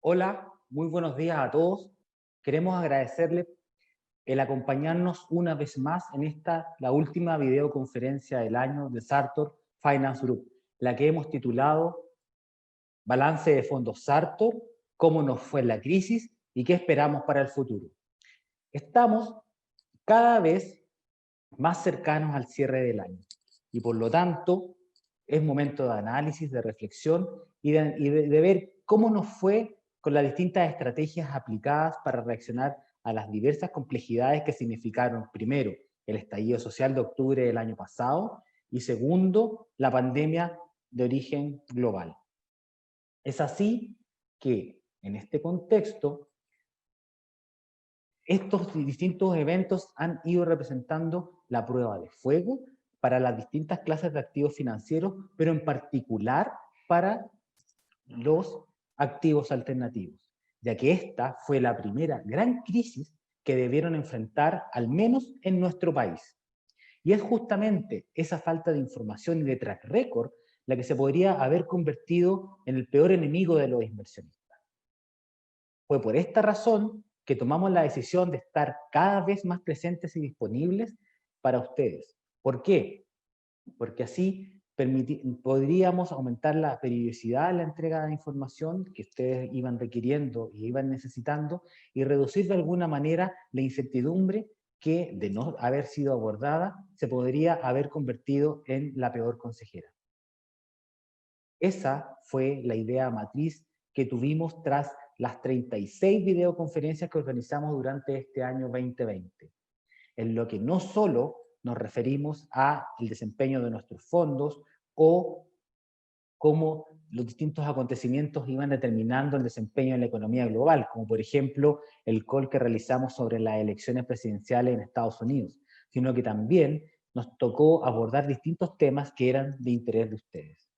Hola, muy buenos días a todos. Queremos agradecerles el acompañarnos una vez más en la última videoconferencia del año de Sartor Finance Group, la que hemos titulado Balance de fondos Sartor, cómo nos fue la crisis y qué esperamos para el futuro. Estamos cada vez más cercanos al cierre del año y por lo tanto es momento de análisis, de reflexión y de ver cómo nos fue con las distintas estrategias aplicadas para reaccionar a las diversas complejidades que significaron, primero, el estallido social de octubre del año pasado y segundo, la pandemia de origen global. Es así que, en este contexto, estos distintos eventos han ido representando la prueba de fuego para las distintas clases de activos financieros, pero en particular para los activos alternativos, ya que esta fue la primera gran crisis que debieron enfrentar, al menos en nuestro país. Y es justamente esa falta de información y de track record la que se podría haber convertido en el peor enemigo de los inversionistas. Fue por esta razón que tomamos la decisión de estar cada vez más presentes y disponibles para ustedes. ¿Por qué? Porque así podríamos aumentar la periodicidad en la entrega de información que ustedes iban requiriendo y iban necesitando y reducir de alguna manera la incertidumbre que, de no haber sido abordada, se podría haber convertido en la peor consejera. Esa fue la idea matriz que tuvimos tras las 36 videoconferencias que organizamos durante este año 2020, en lo que no solo nos referimos al desempeño de nuestros fondos o cómo los distintos acontecimientos iban determinando el desempeño en la economía global, como por ejemplo el call que realizamos sobre las elecciones presidenciales en Estados Unidos, sino que también nos tocó abordar distintos temas que eran de interés de ustedes.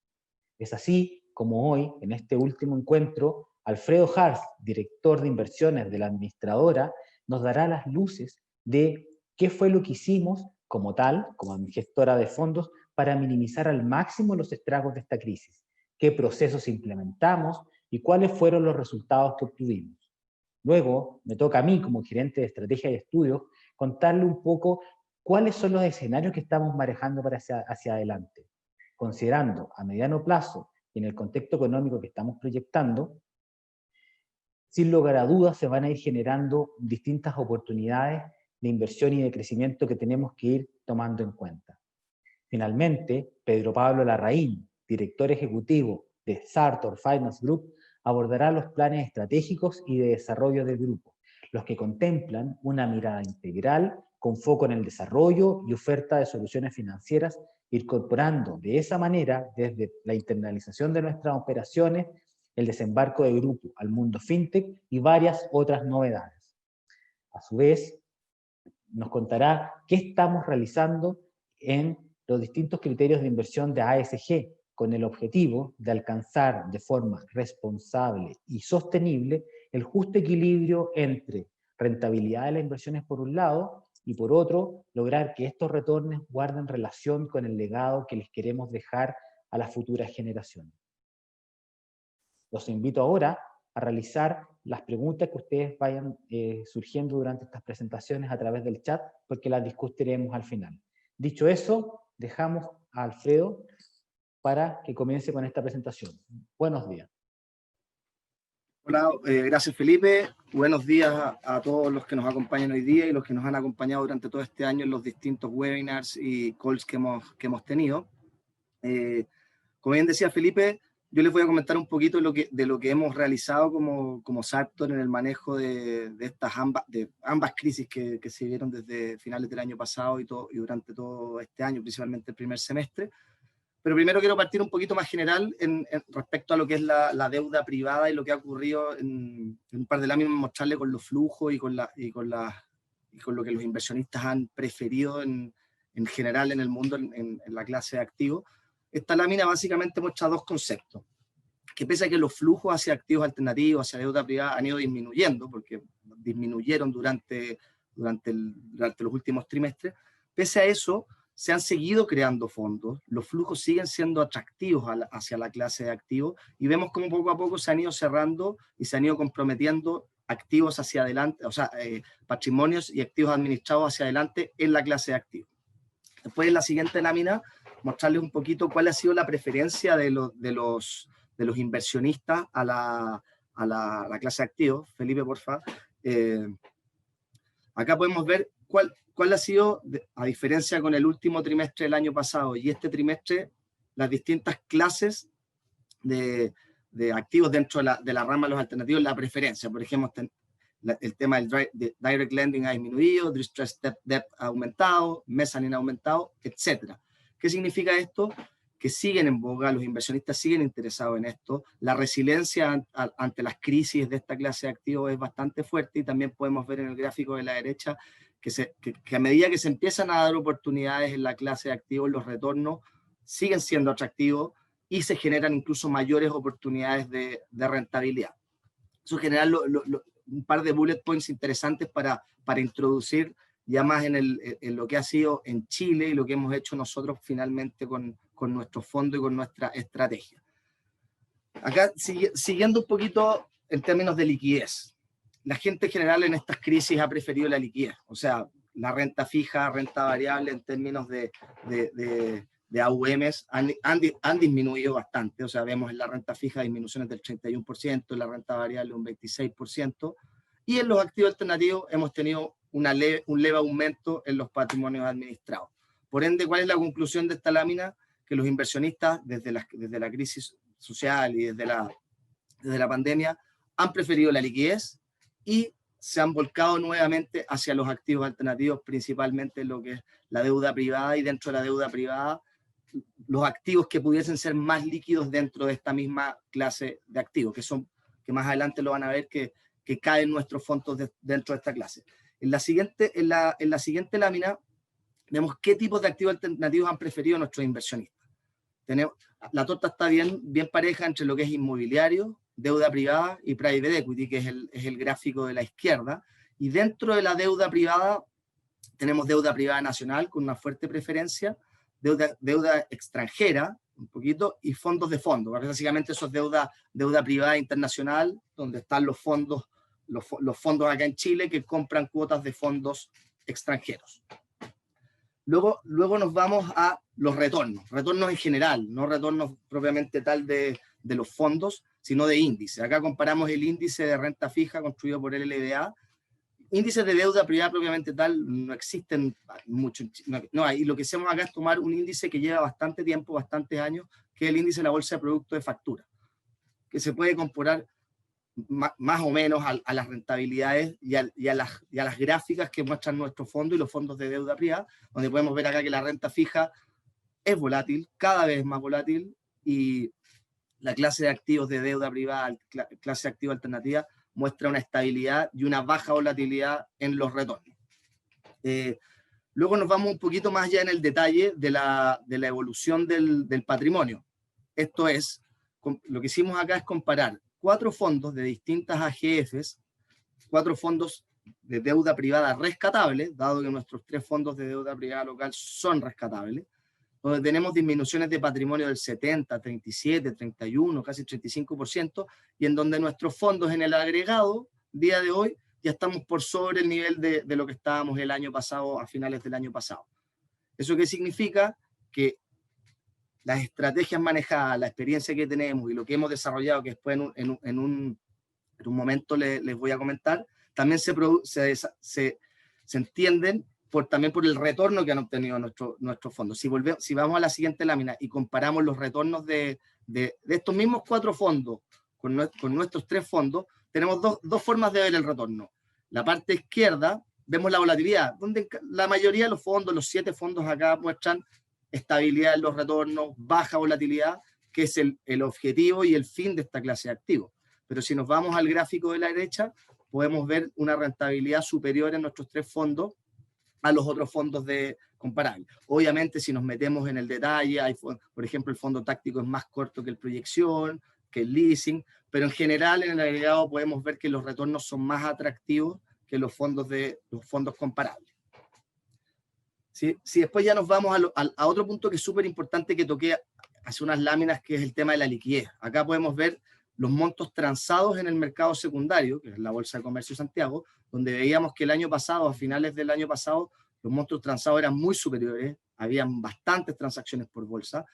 Es así como hoy, en este último encuentro, Alfredo Harz, director de inversiones de la administradora, nos dará las luces de qué fue lo que hicimos como tal, como gestora de fondos, para minimizar al máximo los estragos de esta crisis, qué procesos implementamos y cuáles fueron los resultados que obtuvimos. Luego, me toca a mí, como gerente de estrategia y estudios, contarle un poco cuáles son los escenarios que estamos manejando para hacia adelante, considerando a mediano plazo y en el contexto económico que estamos proyectando. Sin lugar a dudas se van a ir generando distintas oportunidades de inversión y de crecimiento que tenemos que ir tomando en cuenta. Finalmente, Pedro Pablo Larraín, director ejecutivo de Sartor Finance Group, abordará los planes estratégicos y de desarrollo del grupo, los que contemplan una mirada integral con foco en el desarrollo y oferta de soluciones financieras, incorporando de esa manera, desde la internalización de nuestras operaciones, el desembarco del grupo al mundo fintech y varias otras novedades. A su vez, nos contará qué estamos realizando en los distintos criterios de inversión de ASG, con el objetivo de alcanzar de forma responsable y sostenible el justo equilibrio entre rentabilidad de las inversiones por un lado y por otro, lograr que estos retornos guarden relación con el legado que les queremos dejar a las futuras generaciones. Los invito ahora a realizar las preguntas que ustedes vayan surgiendo durante estas presentaciones a través del chat, porque las discutiremos al final. Dicho eso, dejamos a Alfredo para que comience con esta presentación. Buenos días. Hola, gracias Felipe. Buenos días a todos los que nos acompañan hoy día y los que nos han acompañado durante todo este año en los distintos webinars y calls que hemos tenido. Como bien decía Felipe, yo les voy a comentar un poquito de lo que hemos realizado como Sartor en el manejo de ambas crisis que se vieron desde finales del año pasado y durante todo este año, principalmente el primer semestre. Pero primero quiero partir un poquito más general respecto a lo que es la deuda privada y lo que ha ocurrido en un par de láminas, mostrarle con los flujos y con lo que los inversionistas han preferido en general en el mundo, en la clase de activos. Esta lámina básicamente muestra dos conceptos, que pese a que los flujos hacia activos alternativos, hacia deuda privada han ido disminuyendo, porque disminuyeron durante los últimos trimestres, pese a eso, se han seguido creando fondos, los flujos siguen siendo atractivos hacia la clase de activos, y vemos cómo poco a poco se han ido cerrando y se han ido comprometiendo activos hacia adelante, o sea, patrimonios y activos administrados hacia adelante en la clase de activos. Después, en la siguiente lámina, mostrarles un poquito cuál ha sido la preferencia de los inversionistas a la clase de activos. Felipe, por favor. Acá podemos ver cuál ha sido, a diferencia con el último trimestre del año pasado y este trimestre, las distintas clases de activos dentro de la rama de los alternativos, la preferencia. Por ejemplo, el tema del direct lending ha disminuido, distressed debt ha aumentado, mezzanine ha aumentado, etc. ¿Qué significa esto? Que siguen en boga, los inversionistas siguen interesados en esto, la resiliencia ante las crisis de esta clase de activos es bastante fuerte, y también podemos ver en el gráfico de la derecha que a medida que se empiezan a dar oportunidades en la clase de activos, los retornos siguen siendo atractivos y se generan incluso mayores oportunidades de rentabilidad. Eso genera un par de bullet points interesantes para introducir ya más en lo que ha sido en Chile y lo que hemos hecho nosotros finalmente con nuestro fondo y con nuestra estrategia. Acá, siguiendo un poquito en términos de liquidez. La gente en general en estas crisis ha preferido la liquidez, o sea, la renta fija, renta variable en términos de AUMs han disminuido bastante, o sea, vemos en la renta fija disminuciones del 31%, en la renta variable un 26%, y en los activos alternativos hemos tenido un leve aumento en los patrimonios administrados. Por ende, ¿cuál es la conclusión de esta lámina? Que los inversionistas, desde la crisis social y desde la pandemia, han preferido la liquidez y se han volcado nuevamente hacia los activos alternativos, principalmente lo que es la deuda privada, y dentro de la deuda privada, los activos que pudiesen ser más líquidos dentro de esta misma clase de activos, que más adelante lo van a ver que caen nuestros fondos dentro de esta clase. En la siguiente lámina vemos qué tipos de activos alternativos han preferido nuestros inversionistas. La torta está bien pareja entre lo que es inmobiliario, deuda privada y private equity, que es el gráfico de la izquierda, y dentro de la deuda privada tenemos deuda privada nacional con una fuerte preferencia, deuda extranjera, un poquito, y fondos de fondos. Básicamente eso es deuda privada internacional, donde están los fondos acá en Chile que compran cuotas de fondos extranjeros. Luego nos vamos a los retornos en general, no retornos propiamente tal de los fondos, sino de índices. Acá comparamos el índice de renta fija construido por el LDA. Índices de deuda privada propiamente tal no existen mucho. No, y lo que hacemos acá es tomar un índice que lleva bastante tiempo, bastantes años, que es el índice de la Bolsa de Productos de Factura, que se puede comparar más o menos a las rentabilidades y a las gráficas que muestran nuestro fondo y los fondos de deuda privada, donde podemos ver acá que la renta fija es volátil, cada vez más volátil, y la clase de activos de deuda privada, clase de activos alternativa, muestra una estabilidad y una baja volatilidad en los retornos. Luego nos vamos un poquito más ya en el detalle de la evolución del patrimonio. Esto es, lo que hicimos acá es comparar 4 fondos de distintas AGFs, 4 fondos de deuda privada rescatables, dado que nuestros 3 fondos de deuda privada local son rescatables, donde tenemos disminuciones de patrimonio del 70, 37, 31, casi 35%, y en donde nuestros fondos en el agregado, día de hoy, ya estamos por sobre el nivel de lo que estábamos el año pasado, a finales del año pasado. ¿Eso qué significa? Que las estrategias manejadas, la experiencia que tenemos y lo que hemos desarrollado, que después en un momento les voy a comentar, también se entienden también por el retorno que han obtenido nuestros fondos. Si vamos a la siguiente lámina y comparamos los retornos de estos mismos 4 fondos con nuestros 3 fondos, tenemos dos formas de ver el retorno. La parte izquierda, vemos la volatilidad, donde la mayoría de los fondos, los 7 fondos acá, muestran estabilidad en los retornos, baja volatilidad, que es el objetivo y el fin de esta clase de activos. Pero si nos vamos al gráfico de la derecha, podemos ver una rentabilidad superior en nuestros 3 fondos a los otros fondos comparables. Obviamente, si nos metemos en el detalle, por ejemplo, el fondo táctico es más corto que el proyección, que el leasing, pero en general, en el agregado, podemos ver que los retornos son más atractivos que los fondos comparables. Si después ya nos vamos a otro punto que es súper importante que toqué hace unas láminas, que es el tema de la liquidez. Acá podemos ver los montos transados en el mercado secundario, que es la Bolsa de Comercio de Santiago, donde veíamos que el año pasado, a finales del año pasado, los montos transados eran muy superiores, habían bastantes transacciones por bolsa.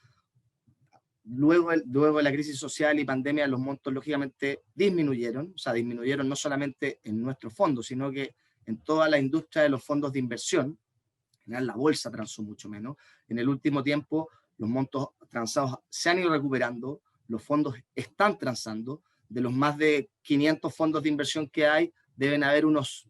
Luego de la crisis social y pandemia, los montos lógicamente disminuyeron, o sea, disminuyeron no solamente en nuestros fondos, sino que en toda la industria de los fondos de inversión. En general, la bolsa transó mucho menos. En el último tiempo, los montos transados se han ido recuperando, los fondos están transando. De los más de 500 fondos de inversión que hay, deben haber unos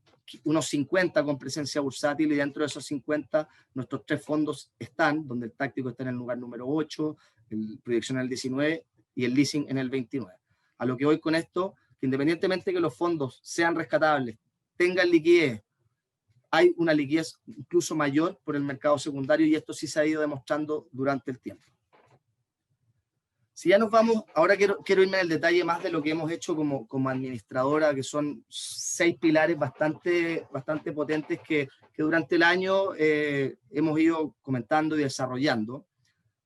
50 con presencia bursátil, y dentro de esos 50, nuestros 3 fondos están, donde el táctico está en el lugar número 8, el proyección en el 19 y el leasing en el 29. A lo que voy con esto, que independientemente de que los fondos sean rescatables, tengan liquidez, hay una liquidez incluso mayor por el mercado secundario, y esto sí se ha ido demostrando durante el tiempo. Si ya nos vamos, ahora quiero irme en el detalle más de lo que hemos hecho como administradora, que son 6 pilares bastante potentes que durante el año hemos ido comentando y desarrollando.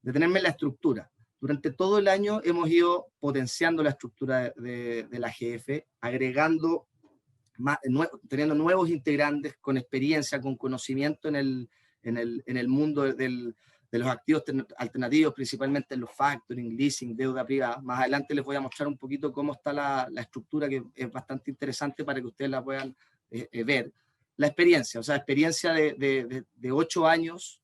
Detenerme en la estructura. Durante todo el año hemos ido potenciando la estructura de la GF, agregando, teniendo nuevos integrantes con experiencia, con conocimiento en el mundo de los activos alternativos, principalmente en los factoring, leasing, deuda privada. Más adelante les voy a mostrar un poquito cómo está la estructura, que es bastante interesante para que ustedes la puedan ver. La experiencia, o sea, experiencia de 8 años,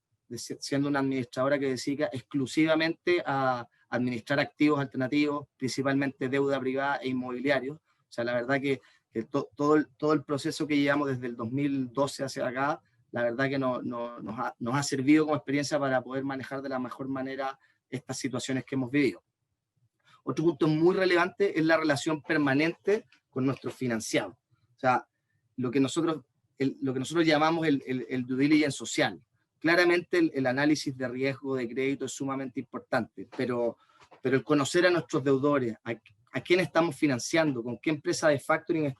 siendo una administradora que se dedica exclusivamente a administrar activos alternativos, principalmente deuda privada e inmobiliarios. O sea, la verdad que todo el proceso que llevamos desde el 2012 hacia acá, la verdad que nos ha servido como experiencia para poder manejar de la mejor manera estas situaciones que hemos vivido. Otro punto muy relevante es la relación permanente con nuestros financiados. O sea, lo que nosotros llamamos el due diligence social. Claramente el análisis de riesgo de crédito es sumamente importante, pero el conocer a nuestros deudores, a quién estamos financiando, con qué empresa de factoring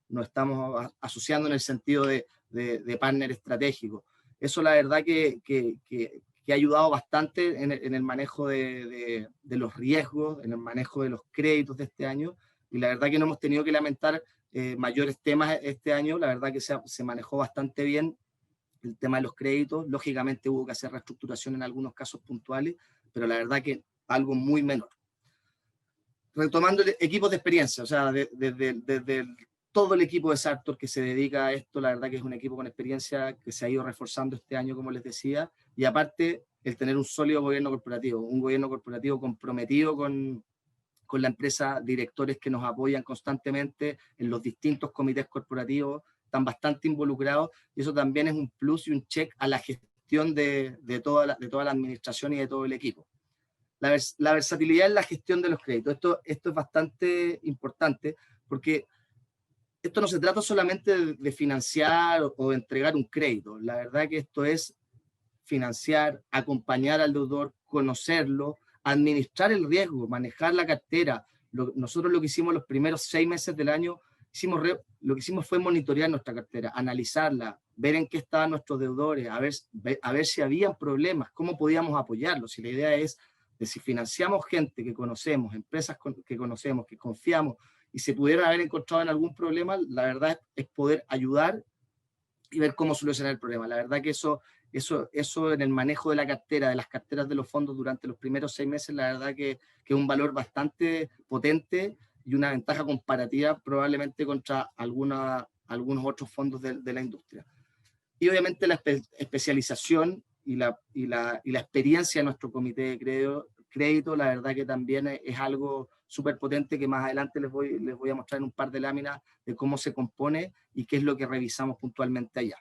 nos estamos asociando en el sentido de partner estratégico. Eso la verdad que ha ayudado bastante en el manejo de los riesgos, en el manejo de los créditos de este año, y la verdad que no hemos tenido que lamentar mayores temas este año. La verdad que se manejó bastante bien el tema de los créditos. Lógicamente hubo que hacer reestructuración en algunos casos puntuales, pero la verdad que algo muy menor. Retomando equipos de experiencia, o sea, desde todo el equipo de Sartor que se dedica a esto, la verdad que es un equipo con experiencia que se ha ido reforzando este año, como les decía, y aparte el tener un sólido gobierno corporativo comprometido con la empresa, directores que nos apoyan constantemente en los distintos comités corporativos, están bastante involucrados, y eso también es un plus y un check a la gestión de toda la administración y de todo el equipo. La versatilidad en la gestión de los créditos. Esto es bastante importante, porque esto no se trata solamente de financiar o de entregar un crédito. La verdad que esto es financiar, acompañar al deudor, conocerlo, administrar el riesgo, manejar la cartera. Nosotros lo que hicimos los primeros 6 meses del año, lo que hicimos fue monitorear nuestra cartera, analizarla, ver en qué estaban nuestros deudores, a ver si habían problemas, cómo podíamos apoyarlos. Y la idea es de si financiamos gente que conocemos, empresas que conocemos, que confiamos, y se pudieran haber encontrado en algún problema, la verdad es poder ayudar y ver cómo solucionar el problema. La verdad que eso en el manejo de la cartera, de las carteras de los fondos durante los primeros 6 meses, la verdad que es un valor bastante potente y una ventaja comparativa probablemente contra algunos otros fondos de la industria. Y obviamente la especialización y la experiencia de nuestro comité de crédito, la verdad que también es algo súper potente, que más adelante les voy a mostrar en un par de láminas de cómo se compone y qué es lo que revisamos puntualmente allá.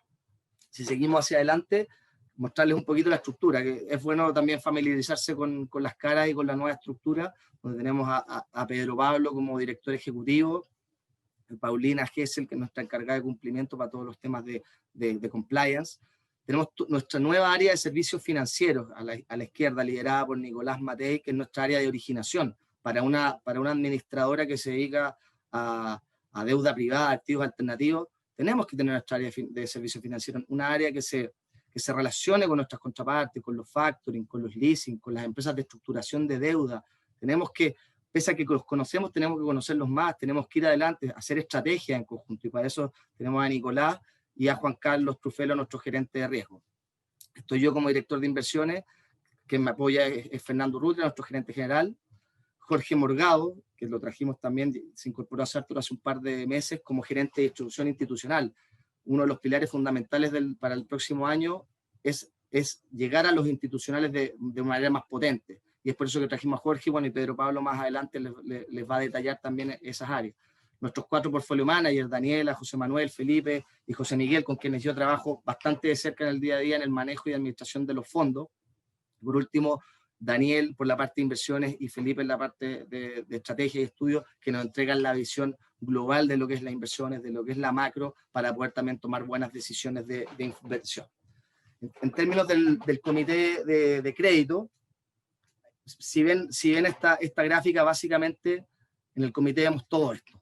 Si seguimos hacia adelante, mostrarles un poquito la estructura, que es bueno también familiarizarse con las caras y con la nueva estructura, donde tenemos a Pedro Pablo como director ejecutivo, Paulina Gesell, que es nuestra encargada de cumplimiento para todos los temas de compliance. Tenemos nuestra nueva área de servicios financieros a la izquierda, liderada por Nicolás Matei, que es nuestra área de originación, para una administradora que se dedica a deuda privada, activos alternativos. Tenemos que tener nuestra área de servicios financieros, una área que se que se relacione con nuestras contrapartes, con los factoring, con los leasing, con las empresas de estructuración de deuda. Tenemos que, pese a que los conocemos, tenemos que conocerlos más, tenemos que ir adelante, hacer estrategias en conjunto, y para eso tenemos a Nicolás y a Juan Carlos Trufelo, nuestro gerente de riesgo. Estoy yo como director de inversiones, quien me apoya es Fernando Rutre, nuestro gerente general, Jorge Morgado, que lo trajimos también, se incorporó a Sartor hace un par de meses como gerente de distribución institucional. Uno de los pilares fundamentales para el próximo año es llegar a los institucionales de una manera más potente. Y es por eso que trajimos a Jorge, bueno, y Pedro Pablo más adelante les va a detallar también esas áreas. Nuestros 4 portfolio managers, Daniela, José Manuel, Felipe y José Miguel, con quienes yo trabajo bastante de cerca en el día a día en el manejo y administración de los fondos. Por último, Daniel por la parte de inversiones y Felipe en la parte de estrategia y estudio, que nos entregan la visión global de lo que es las inversiones, de lo que es la macro, para poder también tomar buenas decisiones de inversión. En términos del comité de crédito, si ven esta gráfica, básicamente en el comité vemos todo esto.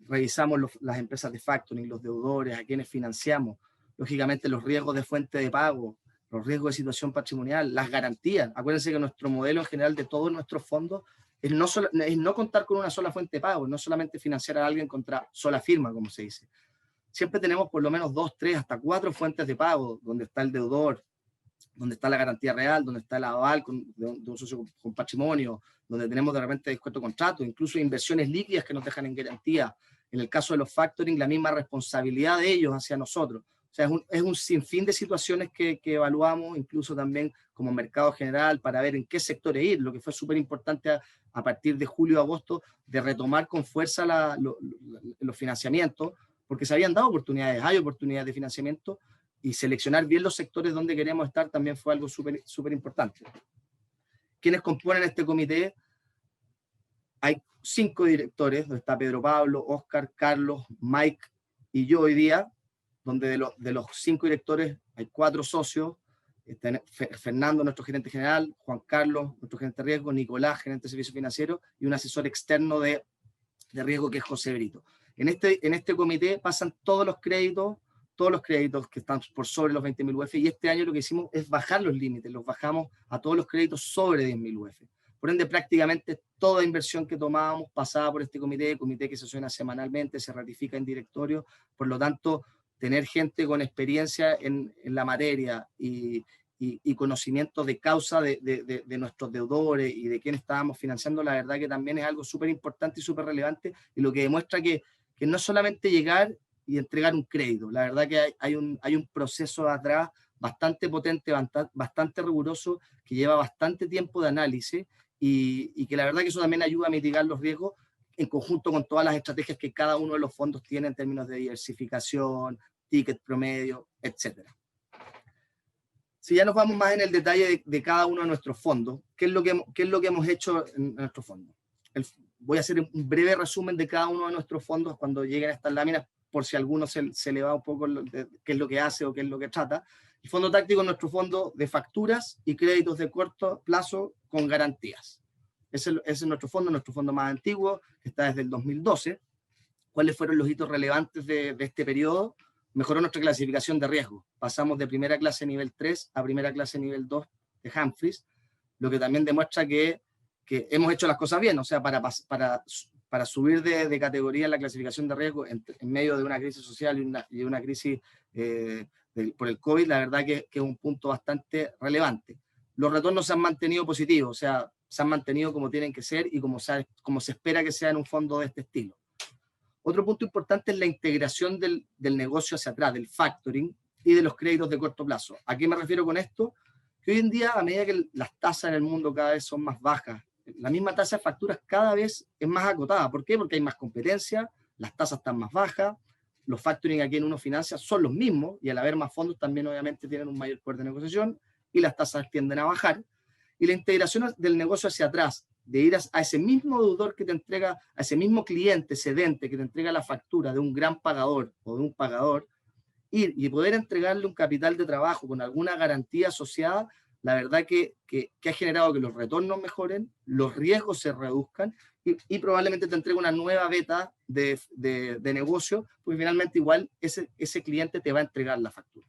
Revisamos las empresas de factoring, los deudores, a quienes financiamos, lógicamente los riesgos de fuente de pago, los riesgos de situación patrimonial, las garantías. Acuérdense que nuestro modelo en general de todos nuestros fondos es no contar con una sola fuente de pago, no solamente financiar a alguien contra sola firma, como se dice. Siempre tenemos por lo menos 2, 3, hasta 4 fuentes de pago, donde está el deudor, donde está la garantía real, donde está el aval de un socio con patrimonio, donde tenemos de repente descuento contrato, incluso inversiones líquidas que nos dejan en garantía. En el caso de los factoring, la misma responsabilidad de ellos hacia nosotros. O sea, es un sinfín de situaciones que evaluamos, incluso también como mercado general, para ver en qué sectores ir, lo que fue súper importante a partir de julio, agosto, de retomar con fuerza los financiamientos, porque se habían dado oportunidades, hay oportunidades de financiamiento, y seleccionar bien los sectores donde queremos estar también fue algo súper importante. ¿Quiénes componen este comité? Hay 5 directores, donde está Pedro Pablo, Oscar, Carlos, Mike y yo hoy día, donde de los 5 directores hay 4 socios, Fernando, nuestro gerente general, Juan Carlos, nuestro gerente de riesgo, Nicolás, gerente de servicios financieros, y un asesor externo de riesgo que es José Brito. En este comité pasan todos los créditos que están por sobre los 20.000 UF, y este año lo que hicimos es bajar los límites, los bajamos a todos los créditos sobre 10.000 UF. Por ende, prácticamente toda inversión que tomábamos pasaba por este comité que se suena semanalmente, se ratifica en directorio. Por lo tanto, tener gente con experiencia en la materia y conocimiento de causa de nuestros deudores y de quién estábamos financiando, la verdad que también es algo súper importante y súper relevante, y lo que demuestra que no es solamente llegar y entregar un crédito. La verdad que hay un proceso atrás bastante potente, bastante riguroso, que lleva bastante tiempo de análisis, y que la verdad que eso también ayuda a mitigar los riesgos en conjunto con todas las estrategias que cada uno de los fondos tiene en términos de diversificación, ticket promedio, etc. Si ya nos vamos más en el detalle de cada uno de nuestros fondos, ¿qué es lo que hemos hecho en nuestros fondos? Voy a hacer un breve resumen de cada uno de nuestros fondos cuando lleguen a estas láminas, por si a alguno se le va un poco qué es lo que hace o qué es lo que trata. El fondo táctico es nuestro fondo de facturas y créditos de corto plazo con garantías. Ese es nuestro fondo más antiguo, que está desde el 2012. ¿Cuáles fueron los hitos relevantes de este periodo? Mejoró nuestra clasificación de riesgo. Pasamos de primera clase nivel 3 a primera clase nivel 2 de Humphreys, lo que también demuestra que hemos hecho las cosas bien. O sea, para subir de categoría en la clasificación de riesgo en medio de una crisis social y una crisis por el COVID, la verdad que es un punto bastante relevante. Los retornos se han mantenido positivos, o sea, se han mantenido como tienen que ser y como se espera que sea en un fondo de este estilo. Otro punto importante es la integración del negocio hacia atrás, del factoring y de los créditos de corto plazo. ¿A qué me refiero con esto? Que hoy en día, a medida que las tasas en el mundo cada vez son más bajas, la misma tasa de facturas cada vez es más acotada. ¿Por qué? Porque hay más competencia, las tasas están más bajas, los factoring a quien uno financia son los mismos, y al haber más fondos también obviamente tienen un mayor poder de negociación y las tasas tienden a bajar. Y la integración del negocio hacia atrás, de ir a ese mismo deudor que te entrega, a ese mismo cliente cedente que te entrega la factura de un gran pagador o de un pagador, ir y poder entregarle un capital de trabajo con alguna garantía asociada, la verdad que ha generado que los retornos mejoren, los riesgos se reduzcan y probablemente te entregue una nueva beta de negocio, porque finalmente igual ese cliente te va a entregar la factura.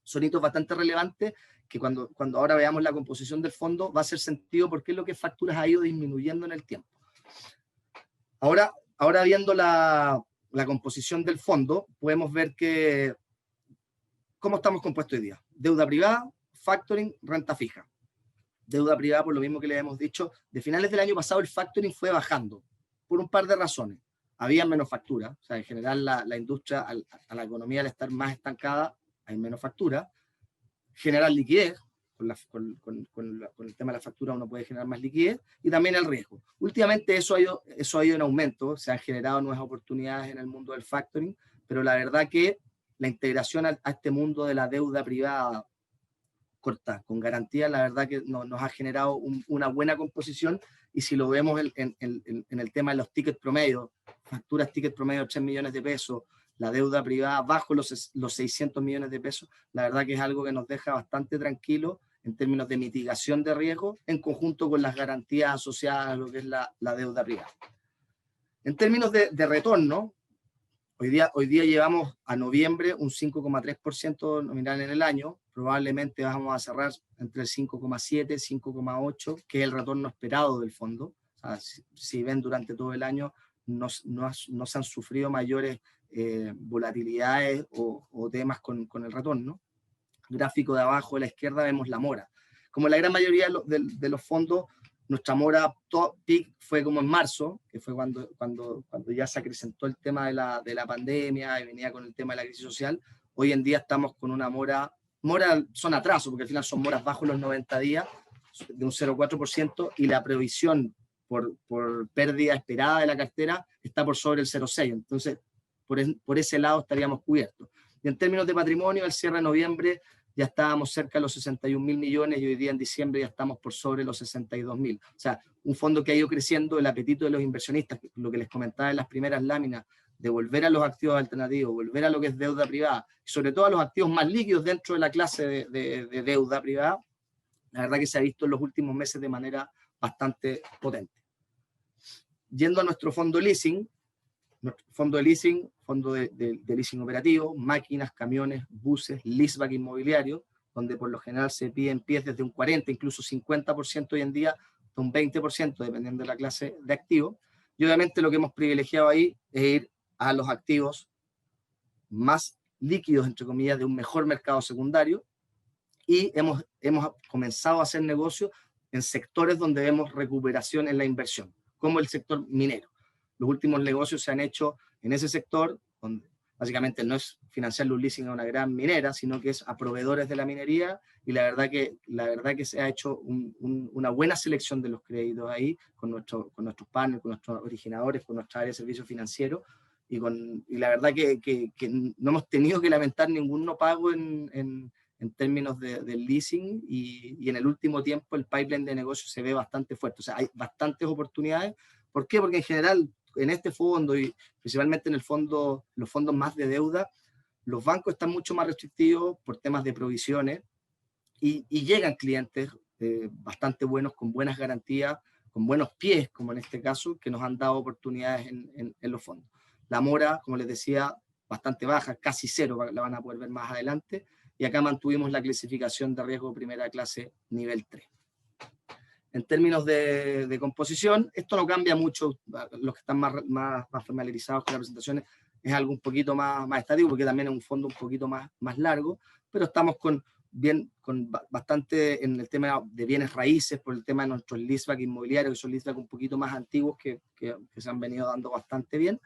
son hitos bastante relevantes que cuando ahora veamos la composición del fondo va a hacer sentido porque es lo que facturas ha ido disminuyendo en el tiempo. Ahora viendo la composición del fondo, podemos ver que cómo estamos compuestos hoy día. Deuda privada, factoring, renta fija. Deuda privada, por lo mismo que le hemos dicho, de finales del año pasado el factoring fue bajando por un par de razones. Había menos factura, o sea, en general la industria, a la economía al estar más estancada, hay menos factura. Generar liquidez, con el tema de la factura uno puede generar más liquidez, y también el riesgo. Últimamente eso ha ido en aumento, se han generado nuevas oportunidades en el mundo del factoring, pero la verdad que la integración a este mundo de la deuda privada corta, con garantía, la verdad que nos ha generado una buena composición, y si lo vemos en el tema de los tickets promedio, facturas ticket promedio de 3 millones de pesos, la deuda privada bajo los 600 millones de pesos, la verdad que es algo que nos deja bastante tranquilo en términos de mitigación de riesgo, en conjunto con las garantías asociadas a lo que es la deuda privada. En términos de retorno, hoy día llevamos a noviembre un 5,3% nominal en el año, probablemente vamos a cerrar entre el 5,7 y 5,8, que es el retorno esperado del fondo. O sea, si ven durante todo el año, no se han sufrido mayores volatilidades o temas con el retorno. Gráfico de abajo a la izquierda vemos la mora. Como la gran mayoría de los fondos, nuestra mora top peak fue como en marzo, que fue cuando ya se acrecentó el tema de la pandemia y venía con el tema de la crisis social. Hoy en día estamos con una mora son atrasos, porque al final son moras bajo los 90 días, de un 0,4%, y la previsión por pérdida esperada de la cartera está por sobre el 0,6%. Entonces, por ese lado estaríamos cubiertos. Y en términos de patrimonio, al cierre de noviembre ya estábamos cerca de los 61.000 millones y hoy día en diciembre ya estamos por sobre los 62.000. O sea, un fondo que ha ido creciendo, el apetito de los inversionistas, lo que les comentaba en las primeras láminas, de volver a los activos alternativos, volver a lo que es deuda privada, y sobre todo a los activos más líquidos dentro de la clase de deuda privada, la verdad que se ha visto en los últimos meses de manera bastante potente. Yendo a nuestro fondo leasing, fondo de leasing operativo, máquinas, camiones, buses, leaseback inmobiliario, donde por lo general se piden pies desde un 40, incluso 50% hoy en día, hasta un 20%, dependiendo de la clase de activo. Y obviamente lo que hemos privilegiado ahí es ir a los activos más líquidos, entre comillas, de un mejor mercado secundario, y hemos comenzado a hacer negocios en sectores donde vemos recuperación en la inversión, como el sector minero. Los últimos negocios se han hecho en ese sector, donde básicamente no es financiar un leasing a una gran minera, sino que es a proveedores de la minería, y la verdad que se ha hecho una buena selección de los créditos ahí, con nuestros partners, con nuestros originadores, con nuestra área de servicios financieros, y la verdad que no hemos tenido que lamentar ningún no pago en términos del leasing, y en el último tiempo el pipeline de negocio se ve bastante fuerte. O sea, hay bastantes oportunidades. ¿Por qué? Porque en general en este fondo, y principalmente en los fondos más de deuda, los bancos están mucho más restrictivos por temas de provisiones, y llegan clientes bastante buenos, con buenas garantías, con buenos pies, como en este caso, que nos han dado oportunidades en los fondos. La mora, como les decía, bastante baja, casi cero, la van a poder ver más adelante, y acá mantuvimos la clasificación de riesgo primera clase nivel 3. En términos de composición, esto no cambia mucho. Los que están más familiarizados con las presentaciones, es algo un poquito más estático, porque también es un fondo un poquito más largo, pero estamos con bastante en el tema de bienes raíces, por el tema de nuestros leaseback inmobiliarios, que son leaseback un poquito más antiguos, que se han venido dando bastante bien,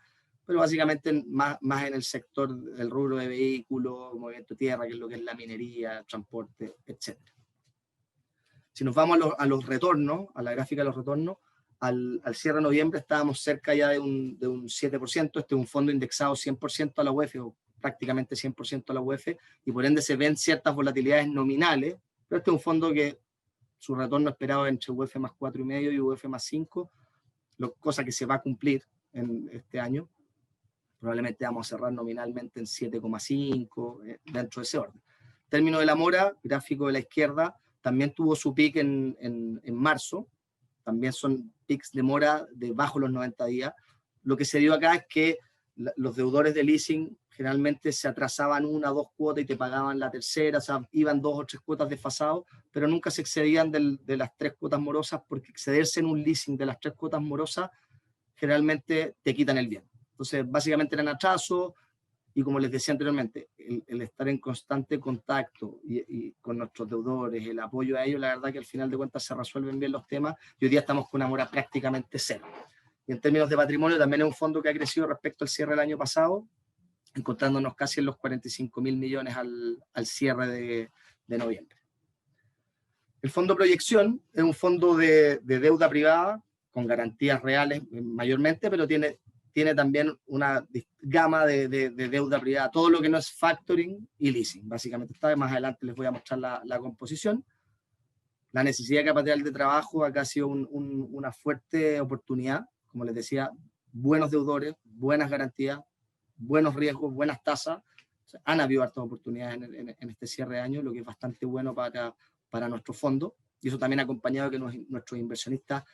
pero básicamente más en el sector del rubro de vehículos, movimiento de tierra, que es lo que es la minería, transporte, etc. Si nos vamos a los retornos, a la gráfica de los retornos, al cierre de noviembre estábamos cerca ya de un 7%. Este es un fondo indexado 100% a la UEF, o prácticamente 100% a la UEF, y por ende se ven ciertas volatilidades nominales, pero este es un fondo que su retorno esperado es entre UEF más 4,5 y UEF más 5, cosa que se va a cumplir en este año. Probablemente vamos a cerrar nominalmente en 7,5, dentro de ese orden. Término de la mora, gráfico de la izquierda, también tuvo su pic en marzo. También son pics de mora de bajo los 90 días. Lo que se dio acá es que los deudores de leasing generalmente se atrasaban 1 o 2 cuotas y te pagaban la tercera, o sea, iban 2 o 3 cuotas desfasados, pero nunca se excedían de las 3 cuotas morosas, porque excederse en un leasing de las 3 cuotas morosas generalmente te quitan el bien. Entonces, básicamente eran atrasos, y como les decía anteriormente, el estar en constante contacto y con nuestros deudores, el apoyo a ellos, la verdad que al final de cuentas se resuelven bien los temas, y hoy día estamos con una mora prácticamente cero. Y en términos de patrimonio, también es un fondo que ha crecido respecto al cierre del año pasado, encontrándonos casi en los 45.000 millones al cierre de noviembre. El fondo Proyección es un fondo de deuda privada, con garantías reales mayormente, pero tiene también una gama de deuda privada, todo lo que no es factoring y leasing, básicamente. Más adelante les voy a mostrar la composición. La necesidad de capital de trabajo acá ha sido una fuerte oportunidad, como les decía, buenos deudores, buenas garantías, buenos riesgos, buenas tasas. O sea, han habido hartas oportunidades en este cierre de año, lo que es bastante bueno para nuestro fondo, y eso también ha acompañado que nuestros inversionistas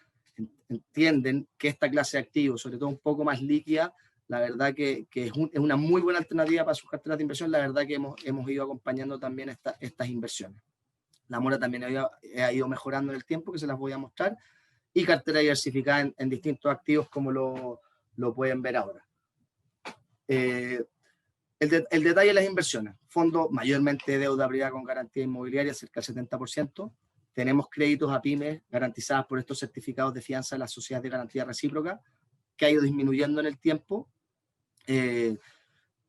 entienden que esta clase de activos, sobre todo un poco más líquida, la verdad que es una muy buena alternativa para sus carteras de inversión. La verdad que hemos ido acompañando también estas inversiones. La mora también ha ido mejorando en el tiempo, que se las voy a mostrar, y cartera diversificada en distintos activos, como lo pueden ver ahora. El detalle de las inversiones: fondo mayormente deuda privada con garantía inmobiliaria, cerca del 70%. Tenemos créditos a pymes garantizadas por estos certificados de fianza de las sociedades de garantía recíproca, que ha ido disminuyendo en el tiempo.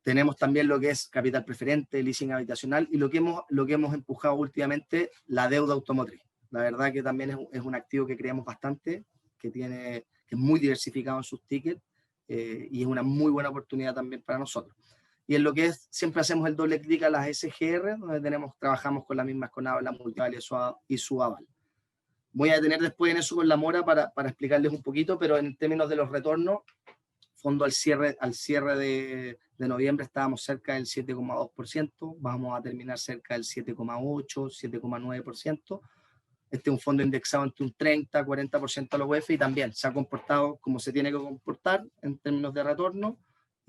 Tenemos también lo que es capital preferente, leasing habitacional, y lo que hemos empujado últimamente, la deuda automotriz. La verdad que también es un activo que creemos bastante, que es muy diversificado en sus tickets, y es una muy buena oportunidad también para nosotros. Y en lo que siempre hacemos el doble clic a las SGR, donde trabajamos con las mismas CONAVA, la Multival y su aval. Voy a detener después en eso con la mora para explicarles un poquito, pero en términos de los retornos, fondo al cierre de noviembre estábamos cerca del 7,2%, vamos a terminar cerca del 7,8%, 7,9%. Este es un fondo indexado entre un 30, 40% a la UEF, y también se ha comportado como se tiene que comportar en términos de retorno.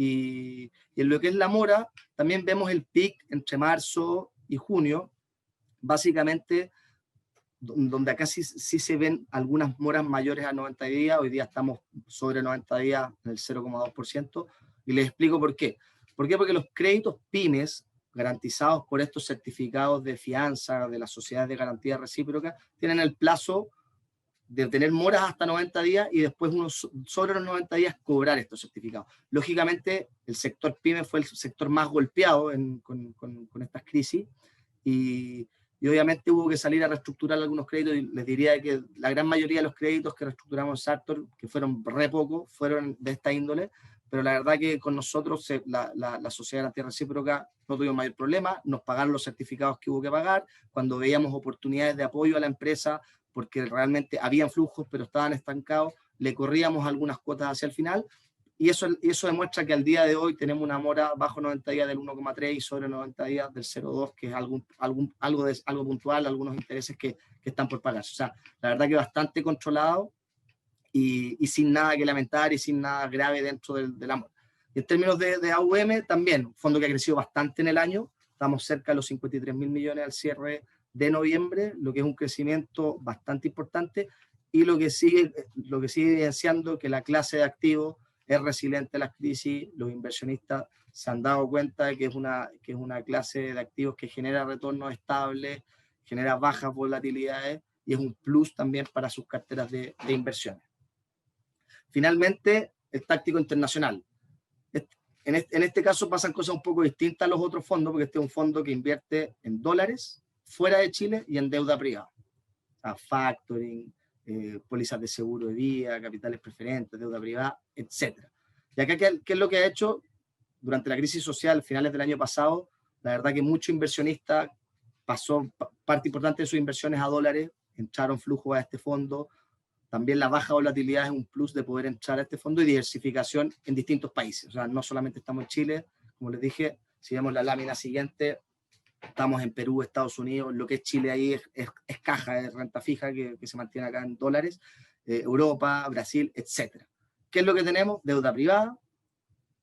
Y en lo que es la mora, también vemos el pic entre marzo y junio, básicamente, donde acá sí se ven algunas moras mayores a 90 días. Hoy día estamos sobre 90 días en el 0,2%, y les explico por qué. ¿Por qué? Porque los créditos pymes garantizados por estos certificados de fianza de las sociedades de garantía recíproca tienen el plazo de tener moras hasta 90 días, y después sobre los 90 días cobrar estos certificados. Lógicamente, el sector pyme fue el sector más golpeado con estas crisis, y obviamente hubo que salir a reestructurar algunos créditos, y les diría que la gran mayoría de los créditos que reestructuramos en Sartor, que fueron re pocos, fueron de esta índole, pero la verdad que con nosotros la sociedad de garantía recíproca no tuvimos mayor problema, nos pagaron los certificados que hubo que pagar, cuando veíamos oportunidades de apoyo a la empresa, porque realmente habían flujos pero estaban estancados, le corríamos algunas cuotas hacia el final, y eso demuestra que al día de hoy tenemos una mora bajo 90 días del 1,3 y sobre 90 días del 0,2, que es algo puntual, algunos intereses que están por pagarse. O sea, la verdad que bastante controlado, y sin nada que lamentar y sin nada grave dentro de la mora. Y en términos de AUM, también un fondo que ha crecido bastante en el año, estamos cerca de los 53.000 millones al cierre de noviembre, lo que es un crecimiento bastante importante, y lo que sigue evidenciando que la clase de activos es resiliente a las crisis. Los inversionistas se han dado cuenta de que es una clase de activos que genera retornos estables, genera bajas volatilidades, y es un plus también para sus carteras de inversiones. Finalmente, el táctico internacional. En este caso pasan cosas un poco distintas a los otros fondos, porque este es un fondo que invierte en dólares fuera de Chile y en deuda privada. O sea, factoring, pólizas de seguro de vida, capitales preferentes, deuda privada, etc. Y acá, ¿qué es lo que ha hecho? Durante la crisis social, finales del año pasado, la verdad que muchos inversionistas pasó parte importante de sus inversiones a dólares, entraron flujos a este fondo. También la baja volatilidad es un plus de poder entrar a este fondo, y diversificación en distintos países. O sea, no solamente estamos en Chile, como les dije, si vemos la lámina siguiente, estamos en Perú, Estados Unidos, lo que es Chile ahí es caja, es renta fija que se mantiene acá en dólares, Europa, Brasil, etc. ¿Qué es lo que tenemos? Deuda privada,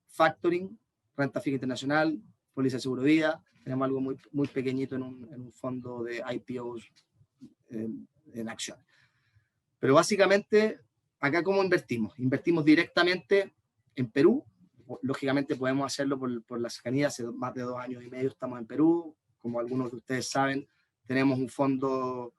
factoring, renta fija internacional, póliza de seguro de vida, tenemos algo muy, muy pequeñito en un fondo de IPOs en acciones. Pero básicamente, acá ¿cómo invertimos? Invertimos directamente en Perú. Lógicamente podemos hacerlo por la cercanía, hace más de 2 años y medio estamos en Perú. Como algunos de ustedes saben, tenemos un fondo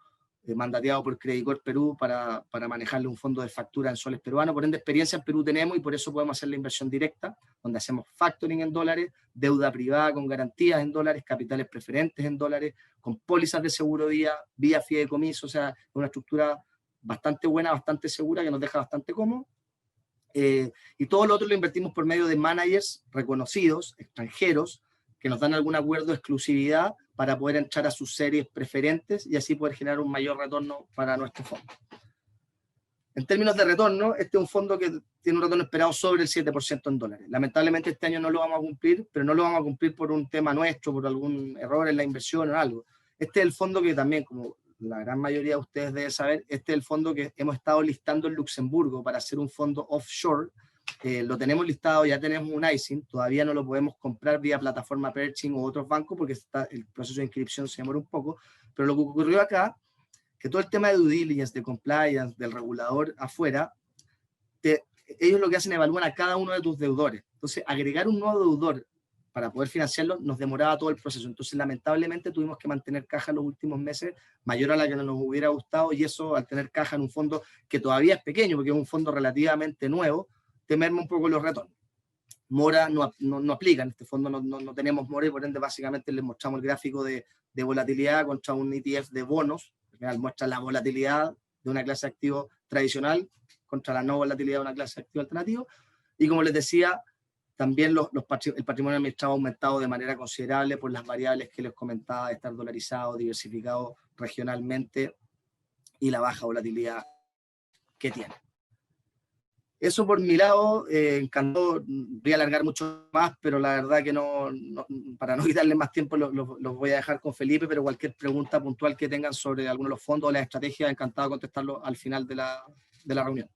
mandateado por Credit Corp Perú para manejarle un fondo de factura en soles peruanos. Por ende, experiencia en Perú tenemos y por eso podemos hacer la inversión directa, donde hacemos factoring en dólares, deuda privada con garantías en dólares, capitales preferentes en dólares, con pólizas de seguro vía fideicomiso, o sea, una estructura bastante buena, bastante segura, que nos deja bastante cómodo. Y todo lo otro lo invertimos por medio de managers reconocidos, extranjeros, que nos dan algún acuerdo de exclusividad para poder entrar a sus series preferentes y así poder generar un mayor retorno para nuestro fondo. En términos de retorno, este es un fondo que tiene un retorno esperado sobre el 7% en dólares. Lamentablemente este año no lo vamos a cumplir, pero no lo vamos a cumplir por un tema nuestro, por algún error en la inversión o algo. Este es el fondo que también, como la gran mayoría de ustedes deben saber, este es el fondo que hemos estado listando en Luxemburgo para hacer un fondo offshore. Lo tenemos listado, ya tenemos un ISIN, todavía no lo podemos comprar vía plataforma Pershing o otros bancos porque el proceso de inscripción se demora un poco, pero lo que ocurrió acá, que todo el tema de due diligence, de compliance, del regulador afuera, ellos lo que hacen es evalúan a cada uno de tus deudores. Entonces, agregar un nuevo deudor para poder financiarlo nos demoraba todo el proceso. Entonces, lamentablemente, tuvimos que mantener caja en los últimos meses mayor a la que nos hubiera gustado, y eso, al tener caja en un fondo que todavía es pequeño, porque es un fondo relativamente nuevo, te merma un poco los retornos. Mora no aplica, en este fondo no tenemos mora, y por ende básicamente les mostramos el gráfico de volatilidad contra un ETF de bonos. Al final muestra la volatilidad de una clase de activo tradicional contra la no volatilidad de una clase de activo alternativo, y como les decía, también el patrimonio administrado ha aumentado de manera considerable por las variables que les comentaba, de estar dolarizado, diversificado regionalmente y la baja volatilidad que tiene. Eso por mi lado, encantado. Voy a alargar mucho más, pero la verdad que para no quitarle más tiempo, los voy a dejar con Felipe, pero cualquier pregunta puntual que tengan sobre alguno de los fondos o las estrategias, encantado de contestarlo al final de la reunión.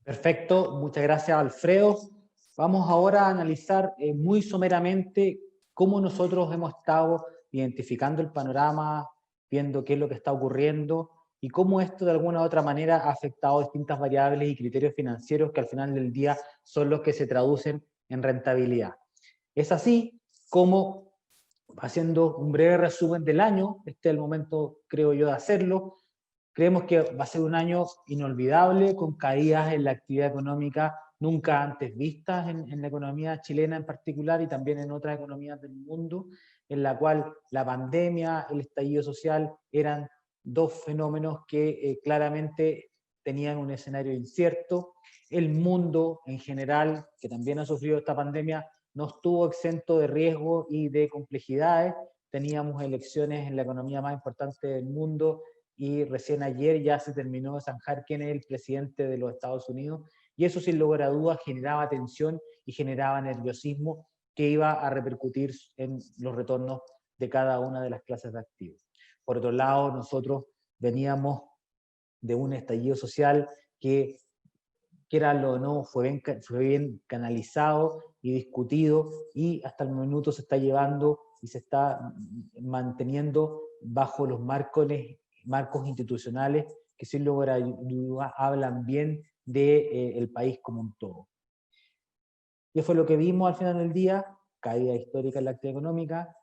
Perfecto, muchas gracias, Alfredo. Vamos ahora a analizar muy someramente cómo nosotros hemos estado identificando el panorama, viendo qué es lo que está ocurriendo y cómo esto de alguna u otra manera ha afectado distintas variables y criterios financieros que al final del día son los que se traducen en rentabilidad. Es así como, haciendo un breve resumen del año, este es el momento, creo yo, de hacerlo. Creemos que va a ser un año inolvidable, con caídas en la actividad económica nunca antes vistas en la economía chilena en particular y también en otras economías del mundo, en la cual la pandemia, el estallido social eran dos fenómenos que claramente tenían un escenario incierto. El mundo en general, que también ha sufrido esta pandemia, no estuvo exento de riesgo y de complejidades. Teníamos elecciones en la economía más importante del mundo y recién ayer ya se terminó de zanjar quién es el presidente de los Estados Unidos, y eso sin lugar a dudas generaba tensión y generaba nerviosismo que iba a repercutir en los retornos de cada una de las clases de activos. Por otro lado, nosotros veníamos de un estallido social que quieralo o no, fue bien canalizado y discutido, y hasta el minuto se está llevando y se está manteniendo bajo los marcos institucionales que sin lugar a dudas hablan bien del país como un todo. ¿Qué fue lo que vimos al final del día? Caída histórica en la actividad económica.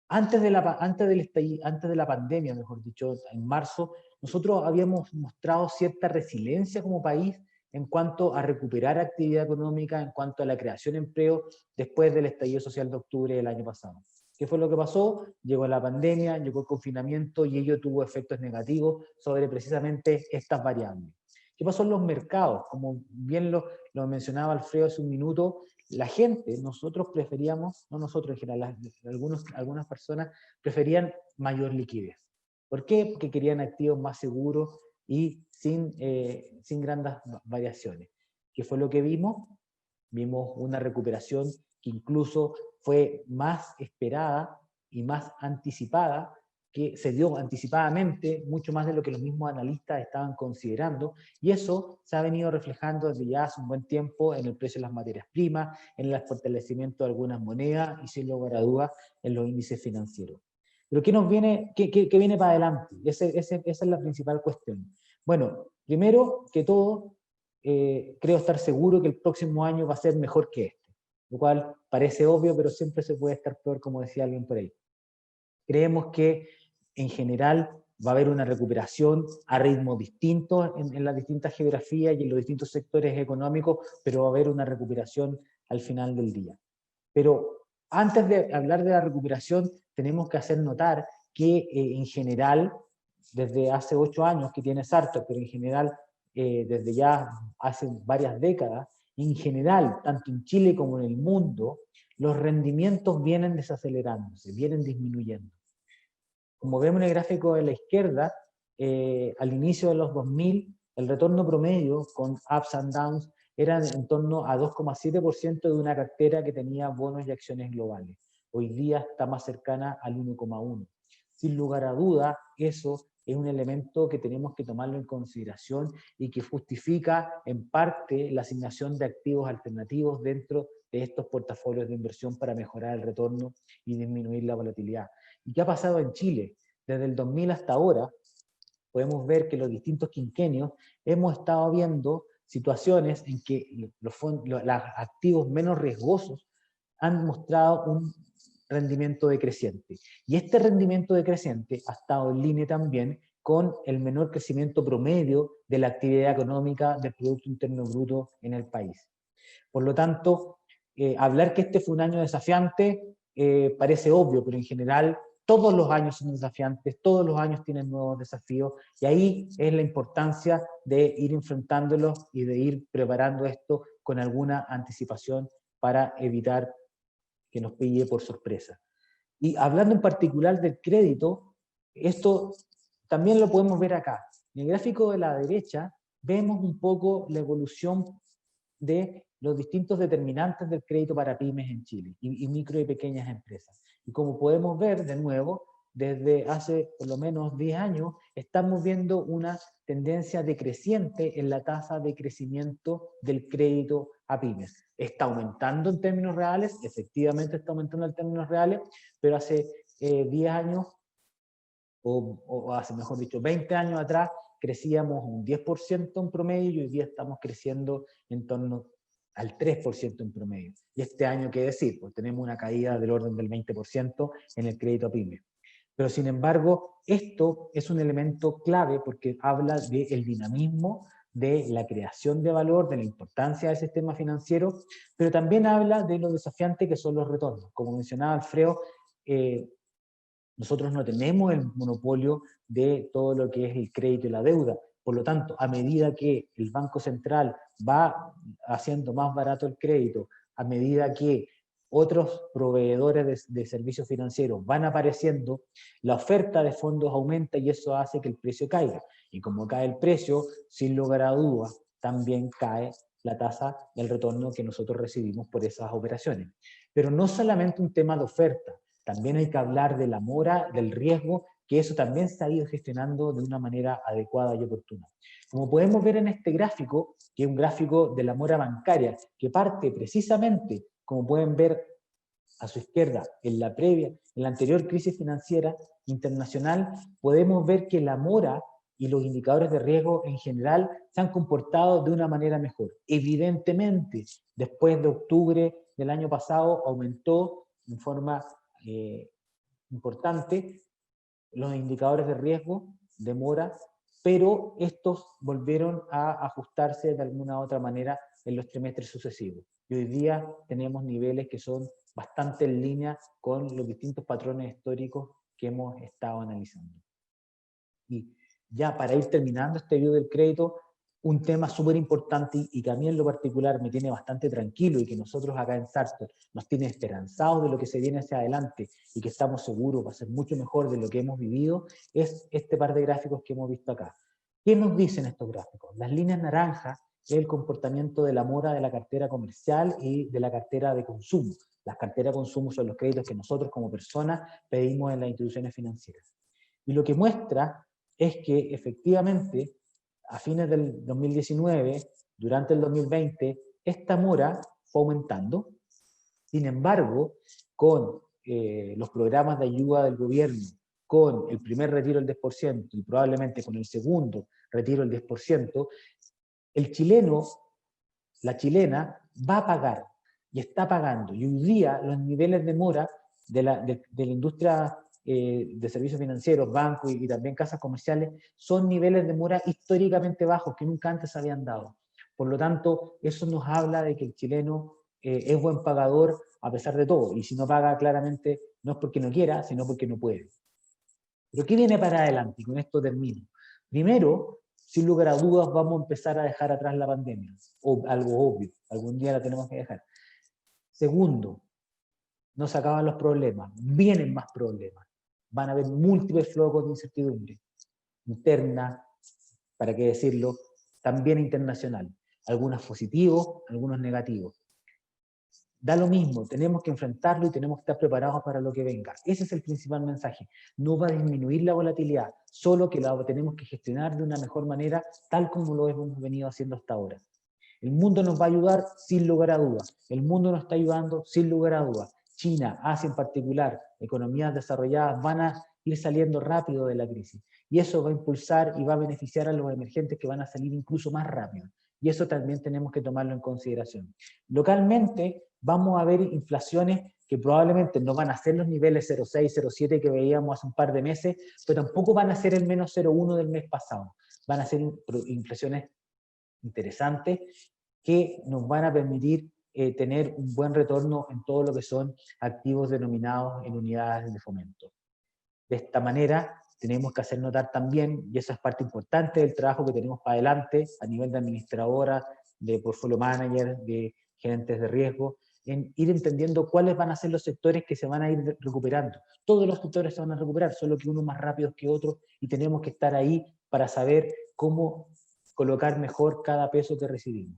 Antes de la pandemia, mejor dicho, en marzo, nosotros habíamos mostrado cierta resiliencia como país en cuanto a recuperar actividad económica, en cuanto a la creación de empleo después del estallido social de octubre del año pasado. ¿Qué fue lo que pasó? Llegó la pandemia, llegó el confinamiento y ello tuvo efectos negativos sobre precisamente estas variables. ¿Qué pasó en los mercados? Como bien lo mencionaba Alfredo hace un minuto, la gente, nosotros preferíamos, no nosotros en general, algunas personas preferían mayor liquidez. ¿Por qué? Porque querían activos más seguros y sin grandes variaciones. ¿Qué fue lo que vimos? Vimos una recuperación que incluso fue más esperada y más anticipada que se dio anticipadamente, mucho más de lo que los mismos analistas estaban considerando, y eso se ha venido reflejando desde ya hace un buen tiempo en el precio de las materias primas, en el fortalecimiento de algunas monedas y sin lugar a dudas en los índices financieros. Pero ¿qué nos viene, qué viene para adelante? Esa es la principal cuestión. Bueno, primero que todo, creo estar seguro que el próximo año va a ser mejor que este, lo cual parece obvio, pero siempre se puede estar peor, como decía alguien por ahí. Creemos que en general va a haber una recuperación a ritmos distintos en las distintas geografías y en los distintos sectores económicos, pero va a haber una recuperación al final del día. Pero antes de hablar de la recuperación, tenemos que hacer notar que en general, desde hace 8 años que tiene Sartor, pero en general desde ya hace varias décadas, en general, tanto en Chile como en el mundo, los rendimientos vienen desacelerándose, vienen disminuyendo. Como vemos en el gráfico de la izquierda, al inicio de los 2000, el retorno promedio con ups and downs era en torno a 2,7% de una cartera que tenía bonos y acciones globales. Hoy día está más cercana al 1,1%. Sin lugar a duda, eso es un elemento que tenemos que tomarlo en consideración y que justifica en parte la asignación de activos alternativos dentro de estos portafolios de inversión para mejorar el retorno y disminuir la volatilidad. ¿Y qué ha pasado en Chile? Desde el 2000 hasta ahora, podemos ver que los distintos quinquenios hemos estado viendo situaciones en que los activos menos riesgosos han mostrado un rendimiento decreciente. Y este rendimiento decreciente ha estado en línea también con el menor crecimiento promedio de la actividad económica del Producto Interno Bruto en el país. Por lo tanto, hablar que este fue un año desafiante parece obvio, pero en general todos los años son desafiantes, todos los años tienen nuevos desafíos, y ahí es la importancia de ir enfrentándolos y de ir preparando esto con alguna anticipación para evitar que nos pille por sorpresa. Y hablando en particular del crédito, esto también lo podemos ver acá. En el gráfico de la derecha vemos un poco la evolución de los distintos determinantes del crédito para pymes en Chile y micro y pequeñas empresas. Y como podemos ver, de nuevo, desde hace por lo menos 10 años, estamos viendo una tendencia decreciente en la tasa de crecimiento del crédito a pymes. ¿Está aumentando en términos reales? Efectivamente está aumentando en términos reales, pero hace 10 años, o hace mejor dicho 20 años atrás, crecíamos un 10% en promedio y hoy día estamos creciendo en torno al 3% en promedio. Y este año, ¿qué decir? Pues tenemos una caída del orden del 20% en el crédito a pymes. Pero sin embargo, esto es un elemento clave porque habla del dinamismo, de la creación de valor, de la importancia del sistema financiero, pero también habla de lo desafiante que son los retornos. Como mencionaba Alfredo, nosotros no tenemos el monopolio de todo lo que es el crédito y la deuda. Por lo tanto, a medida que el Banco Central va haciendo más barato el crédito, a medida que otros proveedores de servicios financieros van apareciendo, la oferta de fondos aumenta y eso hace que el precio caiga. Y como cae el precio, sin lugar a dudas, también cae la tasa del retorno que nosotros recibimos por esas operaciones. Pero no solamente un tema de oferta, también hay que hablar de la mora, del riesgo, que eso también se ha ido gestionando de una manera adecuada y oportuna. Como podemos ver en este gráfico, que es un gráfico de la mora bancaria, que parte precisamente, como pueden ver a su izquierda, en la anterior crisis financiera internacional, podemos ver que la mora y los indicadores de riesgo en general se han comportado de una manera mejor. Evidentemente, después de octubre del año pasado, aumentó en forma importante los indicadores de riesgo de mora, pero estos volvieron a ajustarse de alguna u otra manera en los trimestres sucesivos. Y hoy día tenemos niveles que son bastante en línea con los distintos patrones históricos que hemos estado analizando. Y ya para ir terminando este video del crédito, un tema súper importante y que a mí en lo particular me tiene bastante tranquilo y que nosotros acá en Sartor nos tiene esperanzados de lo que se viene hacia adelante y que estamos seguros va a ser mucho mejor de lo que hemos vivido, es este par de gráficos que hemos visto acá. ¿Qué nos dicen estos gráficos? Las líneas naranjas es el comportamiento de la mora de la cartera comercial y de la cartera de consumo. Las carteras de consumo son los créditos que nosotros como personas pedimos en las instituciones financieras. Y lo que muestra es que efectivamente a fines del 2019, durante el 2020, esta mora fue aumentando. Sin embargo, con los programas de ayuda del gobierno, con el primer retiro del 10% y probablemente con el segundo retiro del 10%, el chileno, la chilena, va a pagar y está pagando. Y hoy día los niveles de mora de la industria de servicios financieros, bancos y también casas comerciales, son niveles de mora históricamente bajos que nunca antes habían dado. Por lo tanto, eso nos habla de que el chileno es buen pagador a pesar de todo. Y si no paga, claramente no es porque no quiera, sino porque no puede. Pero ¿qué viene para adelante? Y con esto termino. Primero, sin lugar a dudas, vamos a empezar a dejar atrás la pandemia. O algo obvio, algún día la tenemos que dejar. Segundo, no se acaban los problemas, vienen más problemas. Van a haber múltiples focos de incertidumbre, interna, para qué decirlo, también internacional. Algunos positivos, algunos negativos. Da lo mismo, tenemos que enfrentarlo y tenemos que estar preparados para lo que venga. Ese es el principal mensaje. No va a disminuir la volatilidad, solo que la tenemos que gestionar de una mejor manera, tal como lo hemos venido haciendo hasta ahora. El mundo nos va a ayudar sin lugar a dudas. El mundo nos está ayudando sin lugar a dudas. China, Asia en particular, economías desarrolladas van a ir saliendo rápido de la crisis. Y eso va a impulsar y va a beneficiar a los emergentes que van a salir incluso más rápido. Y eso también tenemos que tomarlo en consideración. Localmente vamos a ver inflaciones que probablemente no van a ser los niveles 0,6, 0,7 que veíamos hace un par de meses, pero tampoco van a ser el menos 0,1 del mes pasado. Van a ser inflaciones interesantes que nos van a permitir tener un buen retorno en todo lo que son activos denominados en unidades de fomento. De esta manera, tenemos que hacer notar también, y eso es parte importante del trabajo que tenemos para adelante, a nivel de administradora, de portfolio manager, de gerentes de riesgo, en ir entendiendo cuáles van a ser los sectores que se van a ir recuperando. Todos los sectores se van a recuperar, solo que unos más rápidos que otros, y tenemos que estar ahí para saber cómo colocar mejor cada peso que recibimos.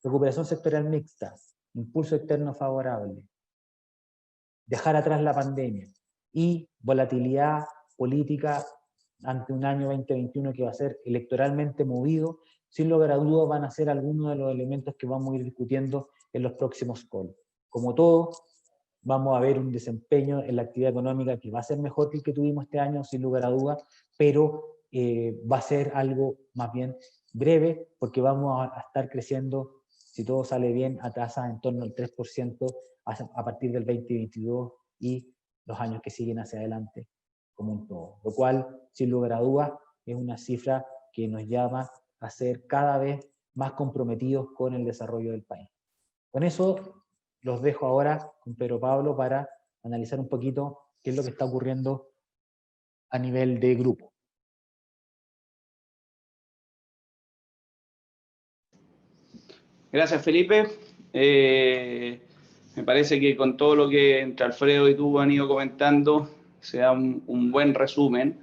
Recuperación sectorial mixta, impulso externo favorable, dejar atrás la pandemia y volatilidad política ante un año 2021 que va a ser electoralmente movido, sin lugar a dudas van a ser algunos de los elementos que vamos a ir discutiendo en los próximos calls. Como todo, vamos a ver un desempeño en la actividad económica que va a ser mejor que el que tuvimos este año, sin lugar a dudas, pero va a ser algo más bien breve, porque vamos a estar creciendo, si todo sale bien, a tasas en torno al 3% a partir del 2022 y los años que siguen hacia adelante como un todo. Lo cual, sin lugar a dudas, es una cifra que nos llama a ser cada vez más comprometidos con el desarrollo del país. Con eso los dejo ahora con Pedro Pablo para analizar un poquito qué es lo que está ocurriendo a nivel de grupo. Gracias, Felipe. Me parece que con todo lo que entre Alfredo y tú han ido comentando, se da un buen resumen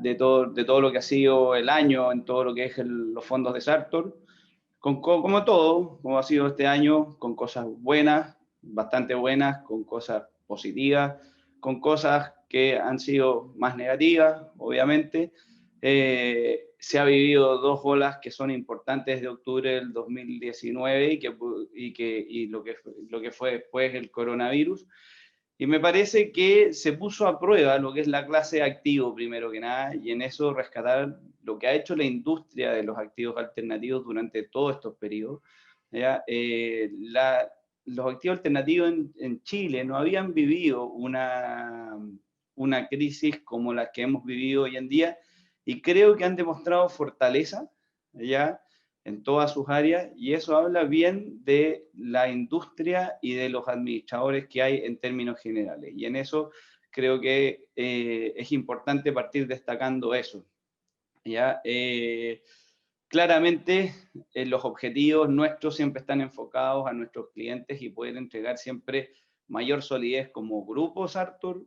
de todo lo que ha sido el año en todo lo que es los fondos de Sartor. Como todo, como ha sido este año, con cosas buenas, bastante buenas, con cosas positivas, con cosas que han sido más negativas, obviamente. Se ha vivido dos olas que son importantes desde octubre del 2019 y lo que fue después el coronavirus. Y me parece que se puso a prueba lo que es la clase de activo, primero que nada, y en eso rescatar lo que ha hecho la industria de los activos alternativos durante todos estos periodos. ¿Ya? Los activos alternativos en Chile no habían vivido una crisis como la que hemos vivido hoy en día, y creo que han demostrado fortaleza, ¿ya?, en todas sus áreas, y eso habla bien de la industria y de los administradores que hay en términos generales. Y en eso creo que es importante partir destacando eso. ¿Ya? Claramente los objetivos nuestros siempre están enfocados a nuestros clientes y poder entregar siempre mayor solidez como grupo Sartor,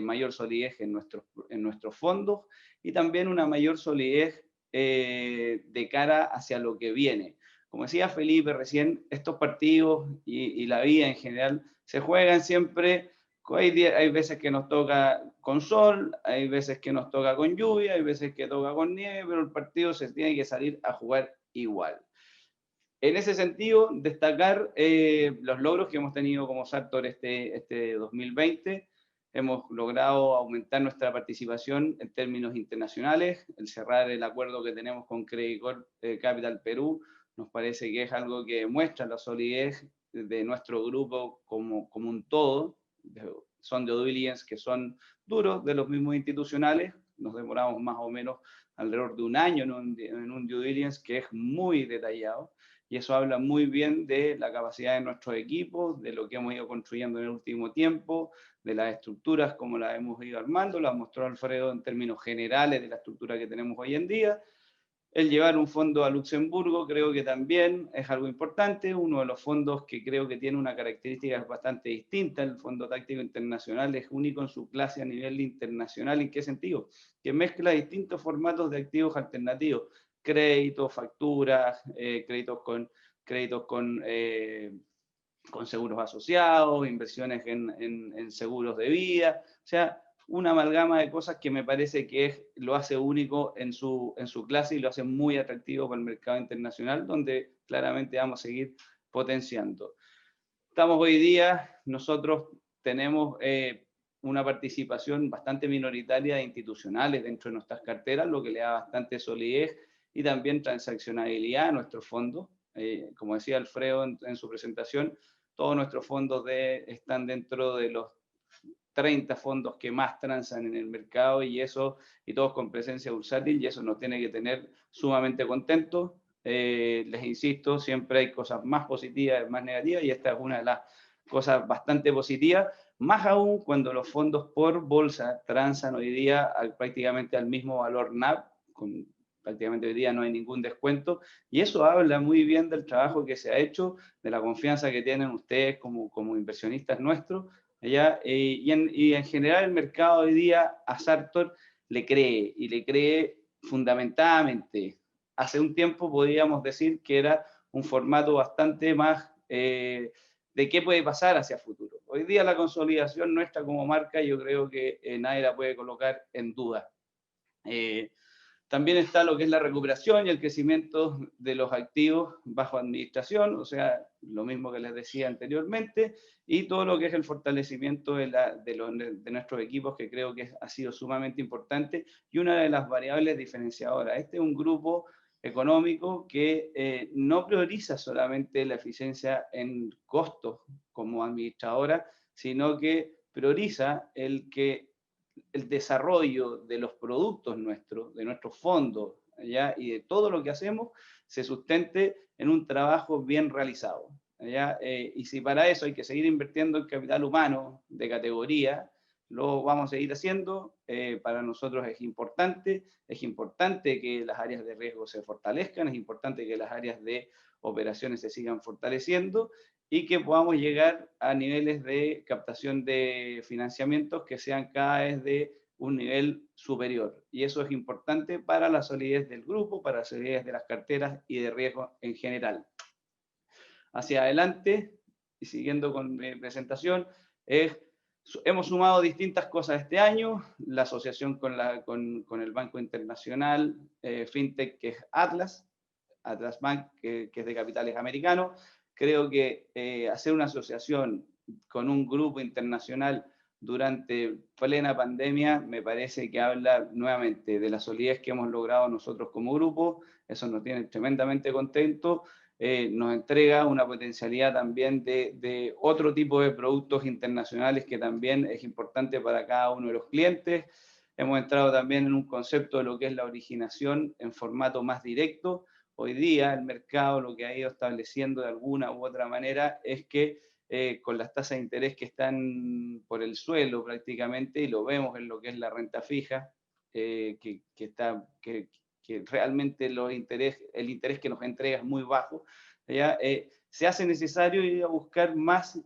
mayor solidez en nuestros fondos y también una mayor solidez de cara hacia lo que viene. Como decía Felipe recién, estos partidos y la vida en general se juegan siempre Hay veces que nos toca con sol, hay veces que nos toca con lluvia, hay veces que toca con nieve, pero el partido se tiene que salir a jugar igual. En ese sentido, destacar los logros que hemos tenido como Sartor este 2020. Hemos logrado aumentar nuestra participación en términos internacionales, el cerrar el acuerdo que tenemos con Credit Corp Capital Perú, nos parece que es algo que muestra la solidez de nuestro grupo como un todo. Son due diligence que son duros de los mismos institucionales, nos demoramos más o menos alrededor de un año en un due diligence que es muy detallado, y eso habla muy bien de la capacidad de nuestros equipos, de lo que hemos ido construyendo en el último tiempo, de las estructuras como las hemos ido armando, las mostró Alfredo en términos generales de la estructura que tenemos hoy en día. El llevar un fondo a Luxemburgo creo que también es algo importante, uno de los fondos que creo que tiene una característica bastante distinta. El Fondo Táctico Internacional es único en su clase a nivel internacional. ¿En qué sentido? Que mezcla distintos formatos de activos alternativos, créditos, facturas, créditos con seguros asociados, inversiones en seguros de vida, o sea, una amalgama de cosas que me parece que lo hace único en su clase y lo hace muy atractivo para el mercado internacional, donde claramente vamos a seguir potenciando. Estamos hoy día, nosotros tenemos una participación bastante minoritaria de institucionales dentro de nuestras carteras, lo que le da bastante solidez y también transaccionabilidad a nuestros fondos. Como decía Alfredo en su presentación, todos nuestros fondos están dentro de los 30 fondos que más transan en el mercado, y todos con presencia bursátil, y eso nos tiene que tener sumamente contentos. Les insisto, siempre hay cosas más positivas, más negativas, y esta es una de las cosas bastante positivas, más aún cuando los fondos por bolsa transan hoy día prácticamente al mismo valor NAV, prácticamente hoy día no hay ningún descuento, y eso habla muy bien del trabajo que se ha hecho, de la confianza que tienen ustedes como inversionistas nuestros, y en general el mercado hoy día a Sartor le cree fundamentadamente. Hace un tiempo podríamos decir que era un formato bastante más de qué puede pasar hacia futuro. Hoy día la consolidación nuestra como marca yo creo que nadie la puede colocar en duda. También está lo que es la recuperación y el crecimiento de los activos bajo administración, o sea, lo mismo que les decía anteriormente, y todo lo que es el fortalecimiento de nuestros equipos, que creo que ha sido sumamente importante y una de las variables diferenciadoras. Este es un grupo económico que no prioriza solamente la eficiencia en costos como administradora, sino que prioriza el desarrollo de los productos nuestros, de nuestros fondos, ¿ya? Y de todo lo que hacemos se sustente en un trabajo bien realizado, ¿ya? Y si para eso hay que seguir invirtiendo en capital humano de categoría, lo vamos a seguir haciendo. Para nosotros es importante que las áreas de riesgo se fortalezcan, es importante que las áreas de operaciones se sigan fortaleciendo, y que podamos llegar a niveles de captación de financiamientos que sean cada vez de un nivel superior. Y eso es importante para la solidez del grupo, para la solidez de las carteras y de riesgo en general. Hacia adelante, y siguiendo con mi presentación, hemos sumado distintas cosas este año, la asociación con el Banco Internacional FinTech, que es Atlas Bank, que es de capitales americanos. Creo que hacer una asociación con un grupo internacional durante plena pandemia me parece que habla nuevamente de la solidez que hemos logrado nosotros como grupo. Eso nos tiene tremendamente contentos. Nos entrega una potencialidad también de otro tipo de productos internacionales que también es importante para cada uno de los clientes. Hemos entrado también en un concepto de lo que es la originación en formato más directo. Hoy día el mercado lo que ha ido estableciendo de alguna u otra manera es que con las tasas de interés que están por el suelo prácticamente, y lo vemos en lo que es la renta fija, que realmente el interés que nos entrega es muy bajo, ¿ya? Se hace necesario ir a buscar más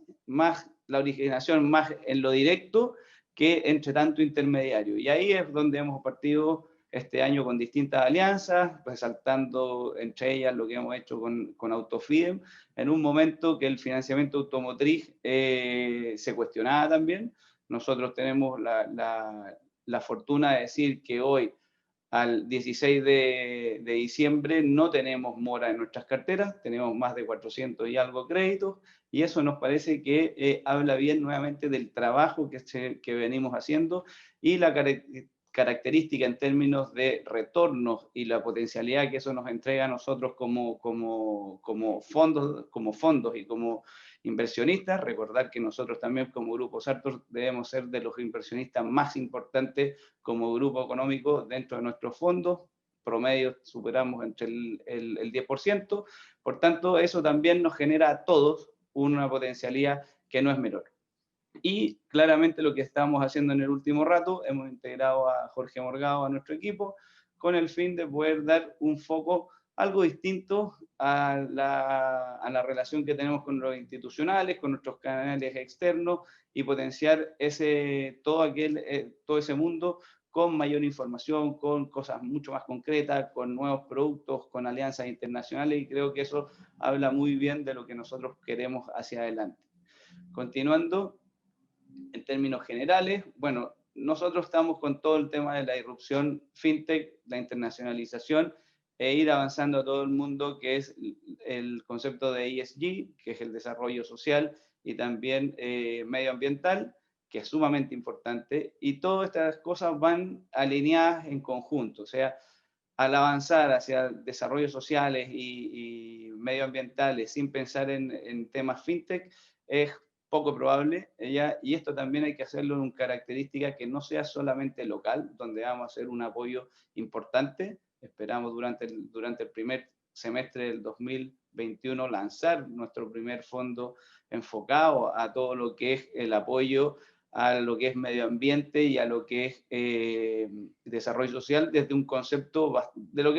la originación, más en lo directo que entre tanto intermediario. Y ahí es donde hemos partido este año con distintas alianzas, resaltando entre ellas lo que hemos hecho con Autofidem, en un momento que el financiamiento automotriz se cuestionaba también. Nosotros tenemos la fortuna de decir que hoy, al 16 de diciembre, no tenemos mora en nuestras carteras, tenemos más de 400 y algo créditos, y eso nos parece que habla bien nuevamente del trabajo que venimos haciendo y la característica en términos de retornos y la potencialidad que eso nos entrega a nosotros como fondos y como inversionistas. Recordar que nosotros también como Grupo Sartor debemos ser de los inversionistas más importantes como grupo económico dentro de nuestros fondos. Promedio superamos entre el 10%, por tanto eso también nos genera a todos una potencialidad que no es menor. Y claramente lo que estamos haciendo en el último rato, hemos integrado a Jorge Morgado a nuestro equipo con el fin de poder dar un foco algo distinto a la relación que tenemos con los institucionales, con nuestros canales externos y potenciar todo ese mundo con mayor información, con cosas mucho más concretas, con nuevos productos, con alianzas internacionales, y creo que eso habla muy bien de lo que nosotros queremos hacia adelante. Continuando, en términos generales, bueno, nosotros estamos con todo el tema de la irrupción fintech, la internacionalización, e ir avanzando a todo el mundo, que es el concepto de ESG, que es el desarrollo social y también medioambiental, que es sumamente importante, y todas estas cosas van alineadas en conjunto. O sea, al avanzar hacia desarrollos sociales y medioambientales sin pensar en temas fintech, es poco probable, y esto también hay que hacerlo en una característica que no sea solamente local, donde vamos a hacer un apoyo importante. Esperamos durante el primer semestre del 2021 lanzar nuestro primer fondo enfocado a todo lo que es el apoyo a lo que es medio ambiente y a lo que es desarrollo social desde un concepto de lo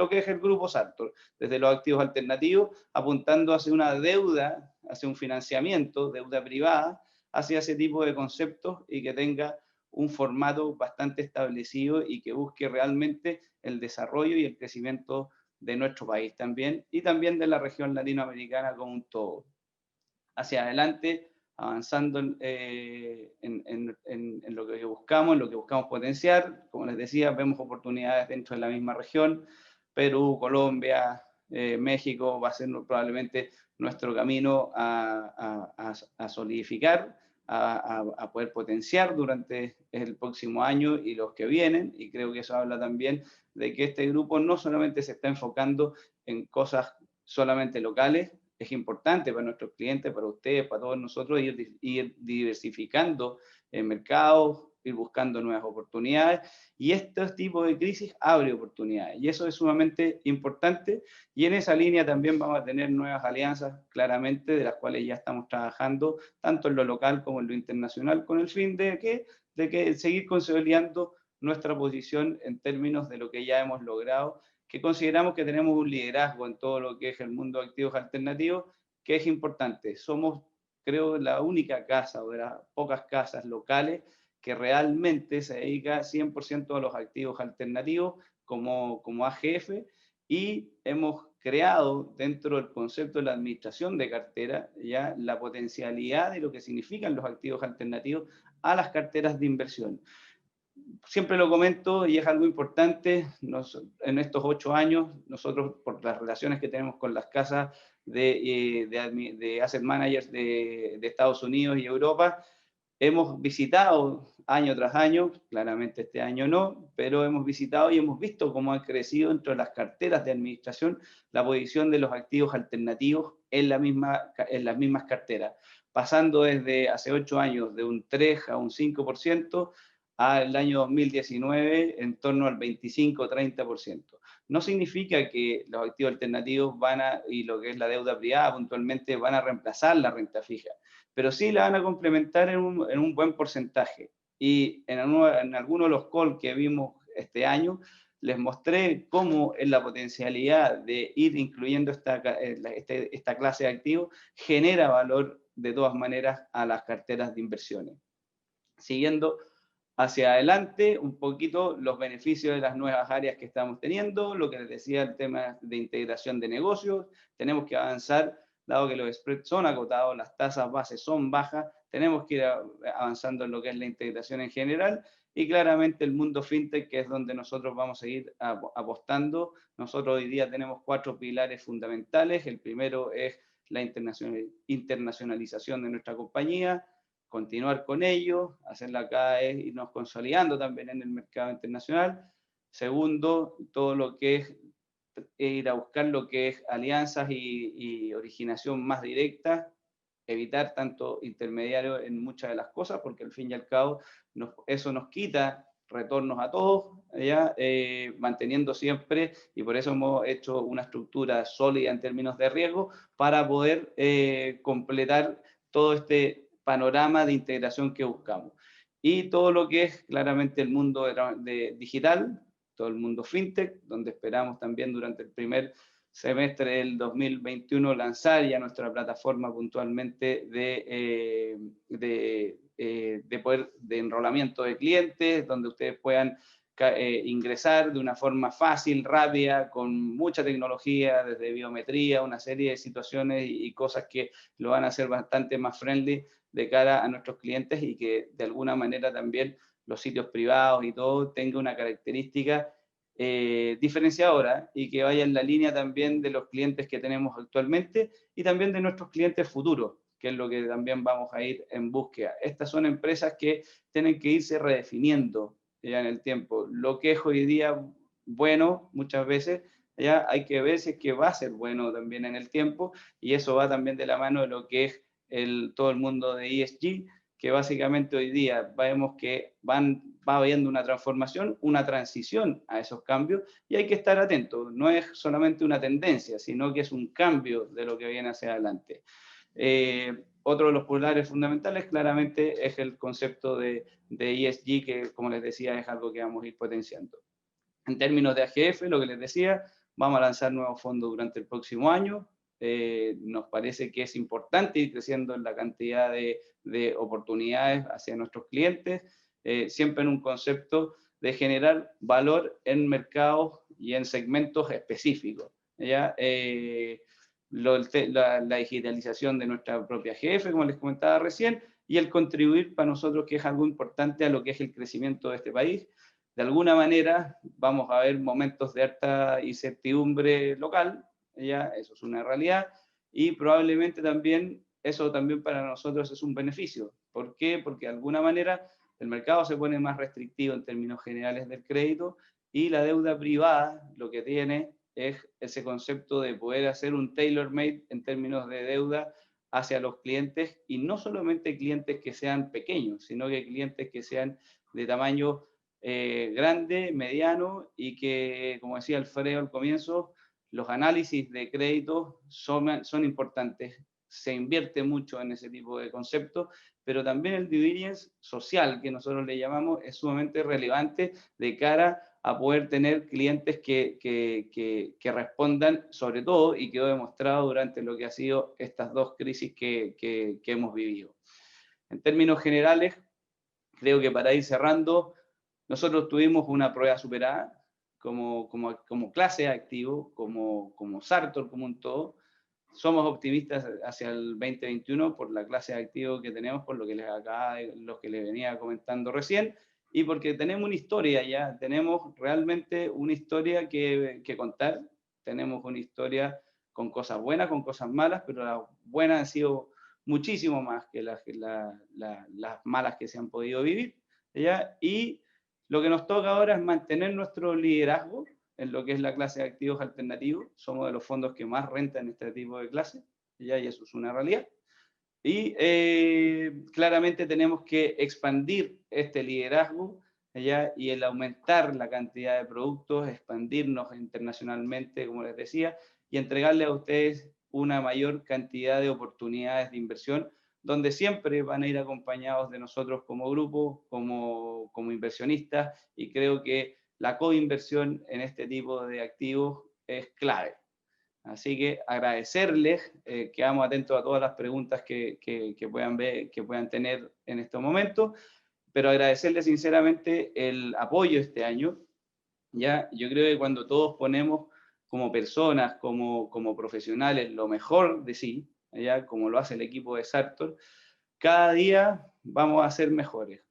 que es el Grupo Sartor, desde los activos alternativos, apuntando hacia una deuda, hacia un financiamiento, deuda privada, hacia ese tipo de conceptos y que tenga un formato bastante establecido y que busque realmente el desarrollo y el crecimiento de nuestro país también, y también de la región latinoamericana como un todo. Hacia adelante, avanzando en lo que buscamos potenciar. Como les decía, vemos oportunidades dentro de la misma región. Perú, Colombia, México va a ser probablemente nuestro camino a solidificar, a poder potenciar durante el próximo año y los que vienen, y creo que eso habla también de que este grupo no solamente se está enfocando en cosas solamente locales. Es importante para nuestros clientes, para ustedes, para todos nosotros, ir diversificando el mercado, ir buscando nuevas oportunidades, y este tipo de crisis abre oportunidades, y eso es sumamente importante, y en esa línea también vamos a tener nuevas alianzas, claramente, de las cuales ya estamos trabajando, tanto en lo local como en lo internacional, con el fin de que seguir consolidando nuestra posición en términos de lo que ya hemos logrado, que consideramos que tenemos un liderazgo en todo lo que es el mundo de activos alternativos, que es importante. Somos, creo, la única casa o de las pocas casas locales que realmente se dedica 100% a los activos alternativos como AGF, y hemos creado dentro del concepto de la administración de cartera ya la potencialidad de lo que significan los activos alternativos a las carteras de inversión. Siempre lo comento y es algo importante, en estos 8 años, nosotros por las relaciones que tenemos con las casas de asset managers de Estados Unidos y Europa, hemos visitado año tras año, claramente este año no, pero hemos visitado y hemos visto cómo ha crecido entre las carteras de administración la posición de los activos alternativos en las mismas carteras, pasando desde hace 8 años de un 3 a un 5%, al año 2019 en torno al 25-30%. No significa que los activos alternativos y lo que es la deuda privada puntualmente van a reemplazar la renta fija, pero sí la van a complementar en un buen porcentaje. Y en algunos de los calls que vimos este año, les mostré cómo en la potencialidad de ir incluyendo esta clase de activos genera valor de todas maneras a las carteras de inversiones. Siguiendo hacia adelante un poquito los beneficios de las nuevas áreas que estamos teniendo, lo que les decía, el tema de integración de negocios. Tenemos que avanzar, dado que los spreads son acotados, las tasas bases son bajas, tenemos que ir avanzando en lo que es la integración en general, y claramente el mundo fintech, que es donde nosotros vamos a seguir apostando. Nosotros hoy día tenemos 4 pilares fundamentales. El primero es la internacionalización de nuestra compañía, continuar con ello, hacerla cada vez, irnos consolidando también en el mercado internacional. Segundo, todo lo que es ir a buscar lo que es alianzas y originación más directa, evitar tanto intermediario en muchas de las cosas, porque al fin y al cabo eso nos quita retornos a todos, ¿ya? Manteniendo siempre, y por eso hemos hecho una estructura sólida en términos de riesgo, para poder completar todo este panorama de integración que buscamos. Y todo lo que es claramente el mundo de digital, todo el mundo fintech, donde esperamos también durante el primer semestre del 2021 lanzar ya nuestra plataforma puntualmente de enrolamiento de clientes, donde ustedes puedan ingresar de una forma fácil, rápida, con mucha tecnología, desde biometría, una serie de situaciones y cosas que lo van a hacer bastante más friendly de cara a nuestros clientes, y que de alguna manera también los sitios privados y todo tenga una característica diferenciadora, y que vaya en la línea también de los clientes que tenemos actualmente y también de nuestros clientes futuros, que es lo que también vamos a ir en búsqueda. Estas son empresas que tienen que irse redefiniendo ya en el tiempo. Lo que es hoy día bueno, muchas veces, ya hay que ver si es que va a ser bueno también en el tiempo, y eso va también de la mano de lo que es todo el mundo de ESG, que básicamente hoy día vemos que va habiendo una transformación, una transición a esos cambios, y hay que estar atentos. No es solamente una tendencia, sino que es un cambio de lo que viene hacia adelante. Otro de los pilares fundamentales claramente es el concepto de ESG, que como les decía es algo que vamos a ir potenciando. En términos de AGF, lo que les decía, vamos a lanzar nuevos fondos durante el próximo año. Nos parece que es importante ir creciendo en la cantidad de oportunidades hacia nuestros clientes, siempre en un concepto de generar valor en mercados y en segmentos específicos, ¿ya? La digitalización de nuestra propia AGF, como les comentaba recién, y el contribuir para nosotros, que es algo importante, a lo que es el crecimiento de este país. De alguna manera vamos a ver momentos de alta incertidumbre local, ya, eso es una realidad, y probablemente también eso también para nosotros es un beneficio. ¿Por qué? Porque de alguna manera el mercado se pone más restrictivo en términos generales del crédito, y la deuda privada lo que tiene es ese concepto de poder hacer un tailor-made en términos de deuda hacia los clientes, y no solamente clientes que sean pequeños, sino que clientes que sean de tamaño grande, mediano, y que, como decía Alfredo al comienzo, los análisis de crédito son importantes. Se invierte mucho en ese tipo de conceptos, pero también el due diligence social, que nosotros le llamamos, es sumamente relevante de cara a poder tener clientes que respondan, sobre todo, y quedó demostrado durante lo que ha sido estas 2 crisis que hemos vivido. En términos generales, creo que para ir cerrando, nosotros tuvimos una prueba superada como clase de activo, como Sartor, como un todo. Somos optimistas hacia el 2021 por la clase de activo que tenemos, por lo que les venía comentando recién, y porque tenemos una historia ya, tenemos realmente una historia que contar. Tenemos una historia con cosas buenas, con cosas malas, pero las buenas han sido muchísimo más que las malas que se han podido vivir, ¿ya? Y lo que nos toca ahora es mantener nuestro liderazgo en lo que es la clase de activos alternativos. Somos de los fondos que más rentan este tipo de clase, ¿ya? Y eso es una realidad. Y claramente tenemos que expandir este liderazgo, ¿ya? Y el aumentar la cantidad de productos, expandirnos internacionalmente, como les decía, y entregarle a ustedes una mayor cantidad de oportunidades de inversión, donde siempre van a ir acompañados de nosotros como grupo, como inversionistas, y creo que la coinversión en este tipo de activos es clave. Así que agradecerles, quedamos atentos a todas las preguntas que puedan tener en este momento, pero agradecerle sinceramente el apoyo este año. ¿Ya? Yo creo que cuando todos ponemos como personas, como profesionales, lo mejor de sí, ¿ya? Como lo hace el equipo de Sartor, cada día vamos a ser mejores.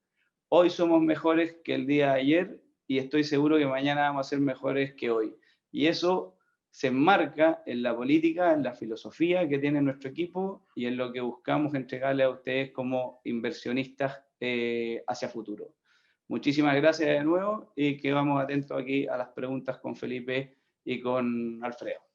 Hoy somos mejores que el día de ayer y estoy seguro que mañana vamos a ser mejores que hoy. Y eso se enmarca en la política, en la filosofía que tiene nuestro equipo y en lo que buscamos entregarle a ustedes como inversionistas hacia futuro. Muchísimas gracias de nuevo y quedamos atentos aquí a las preguntas con Felipe y con Alfredo.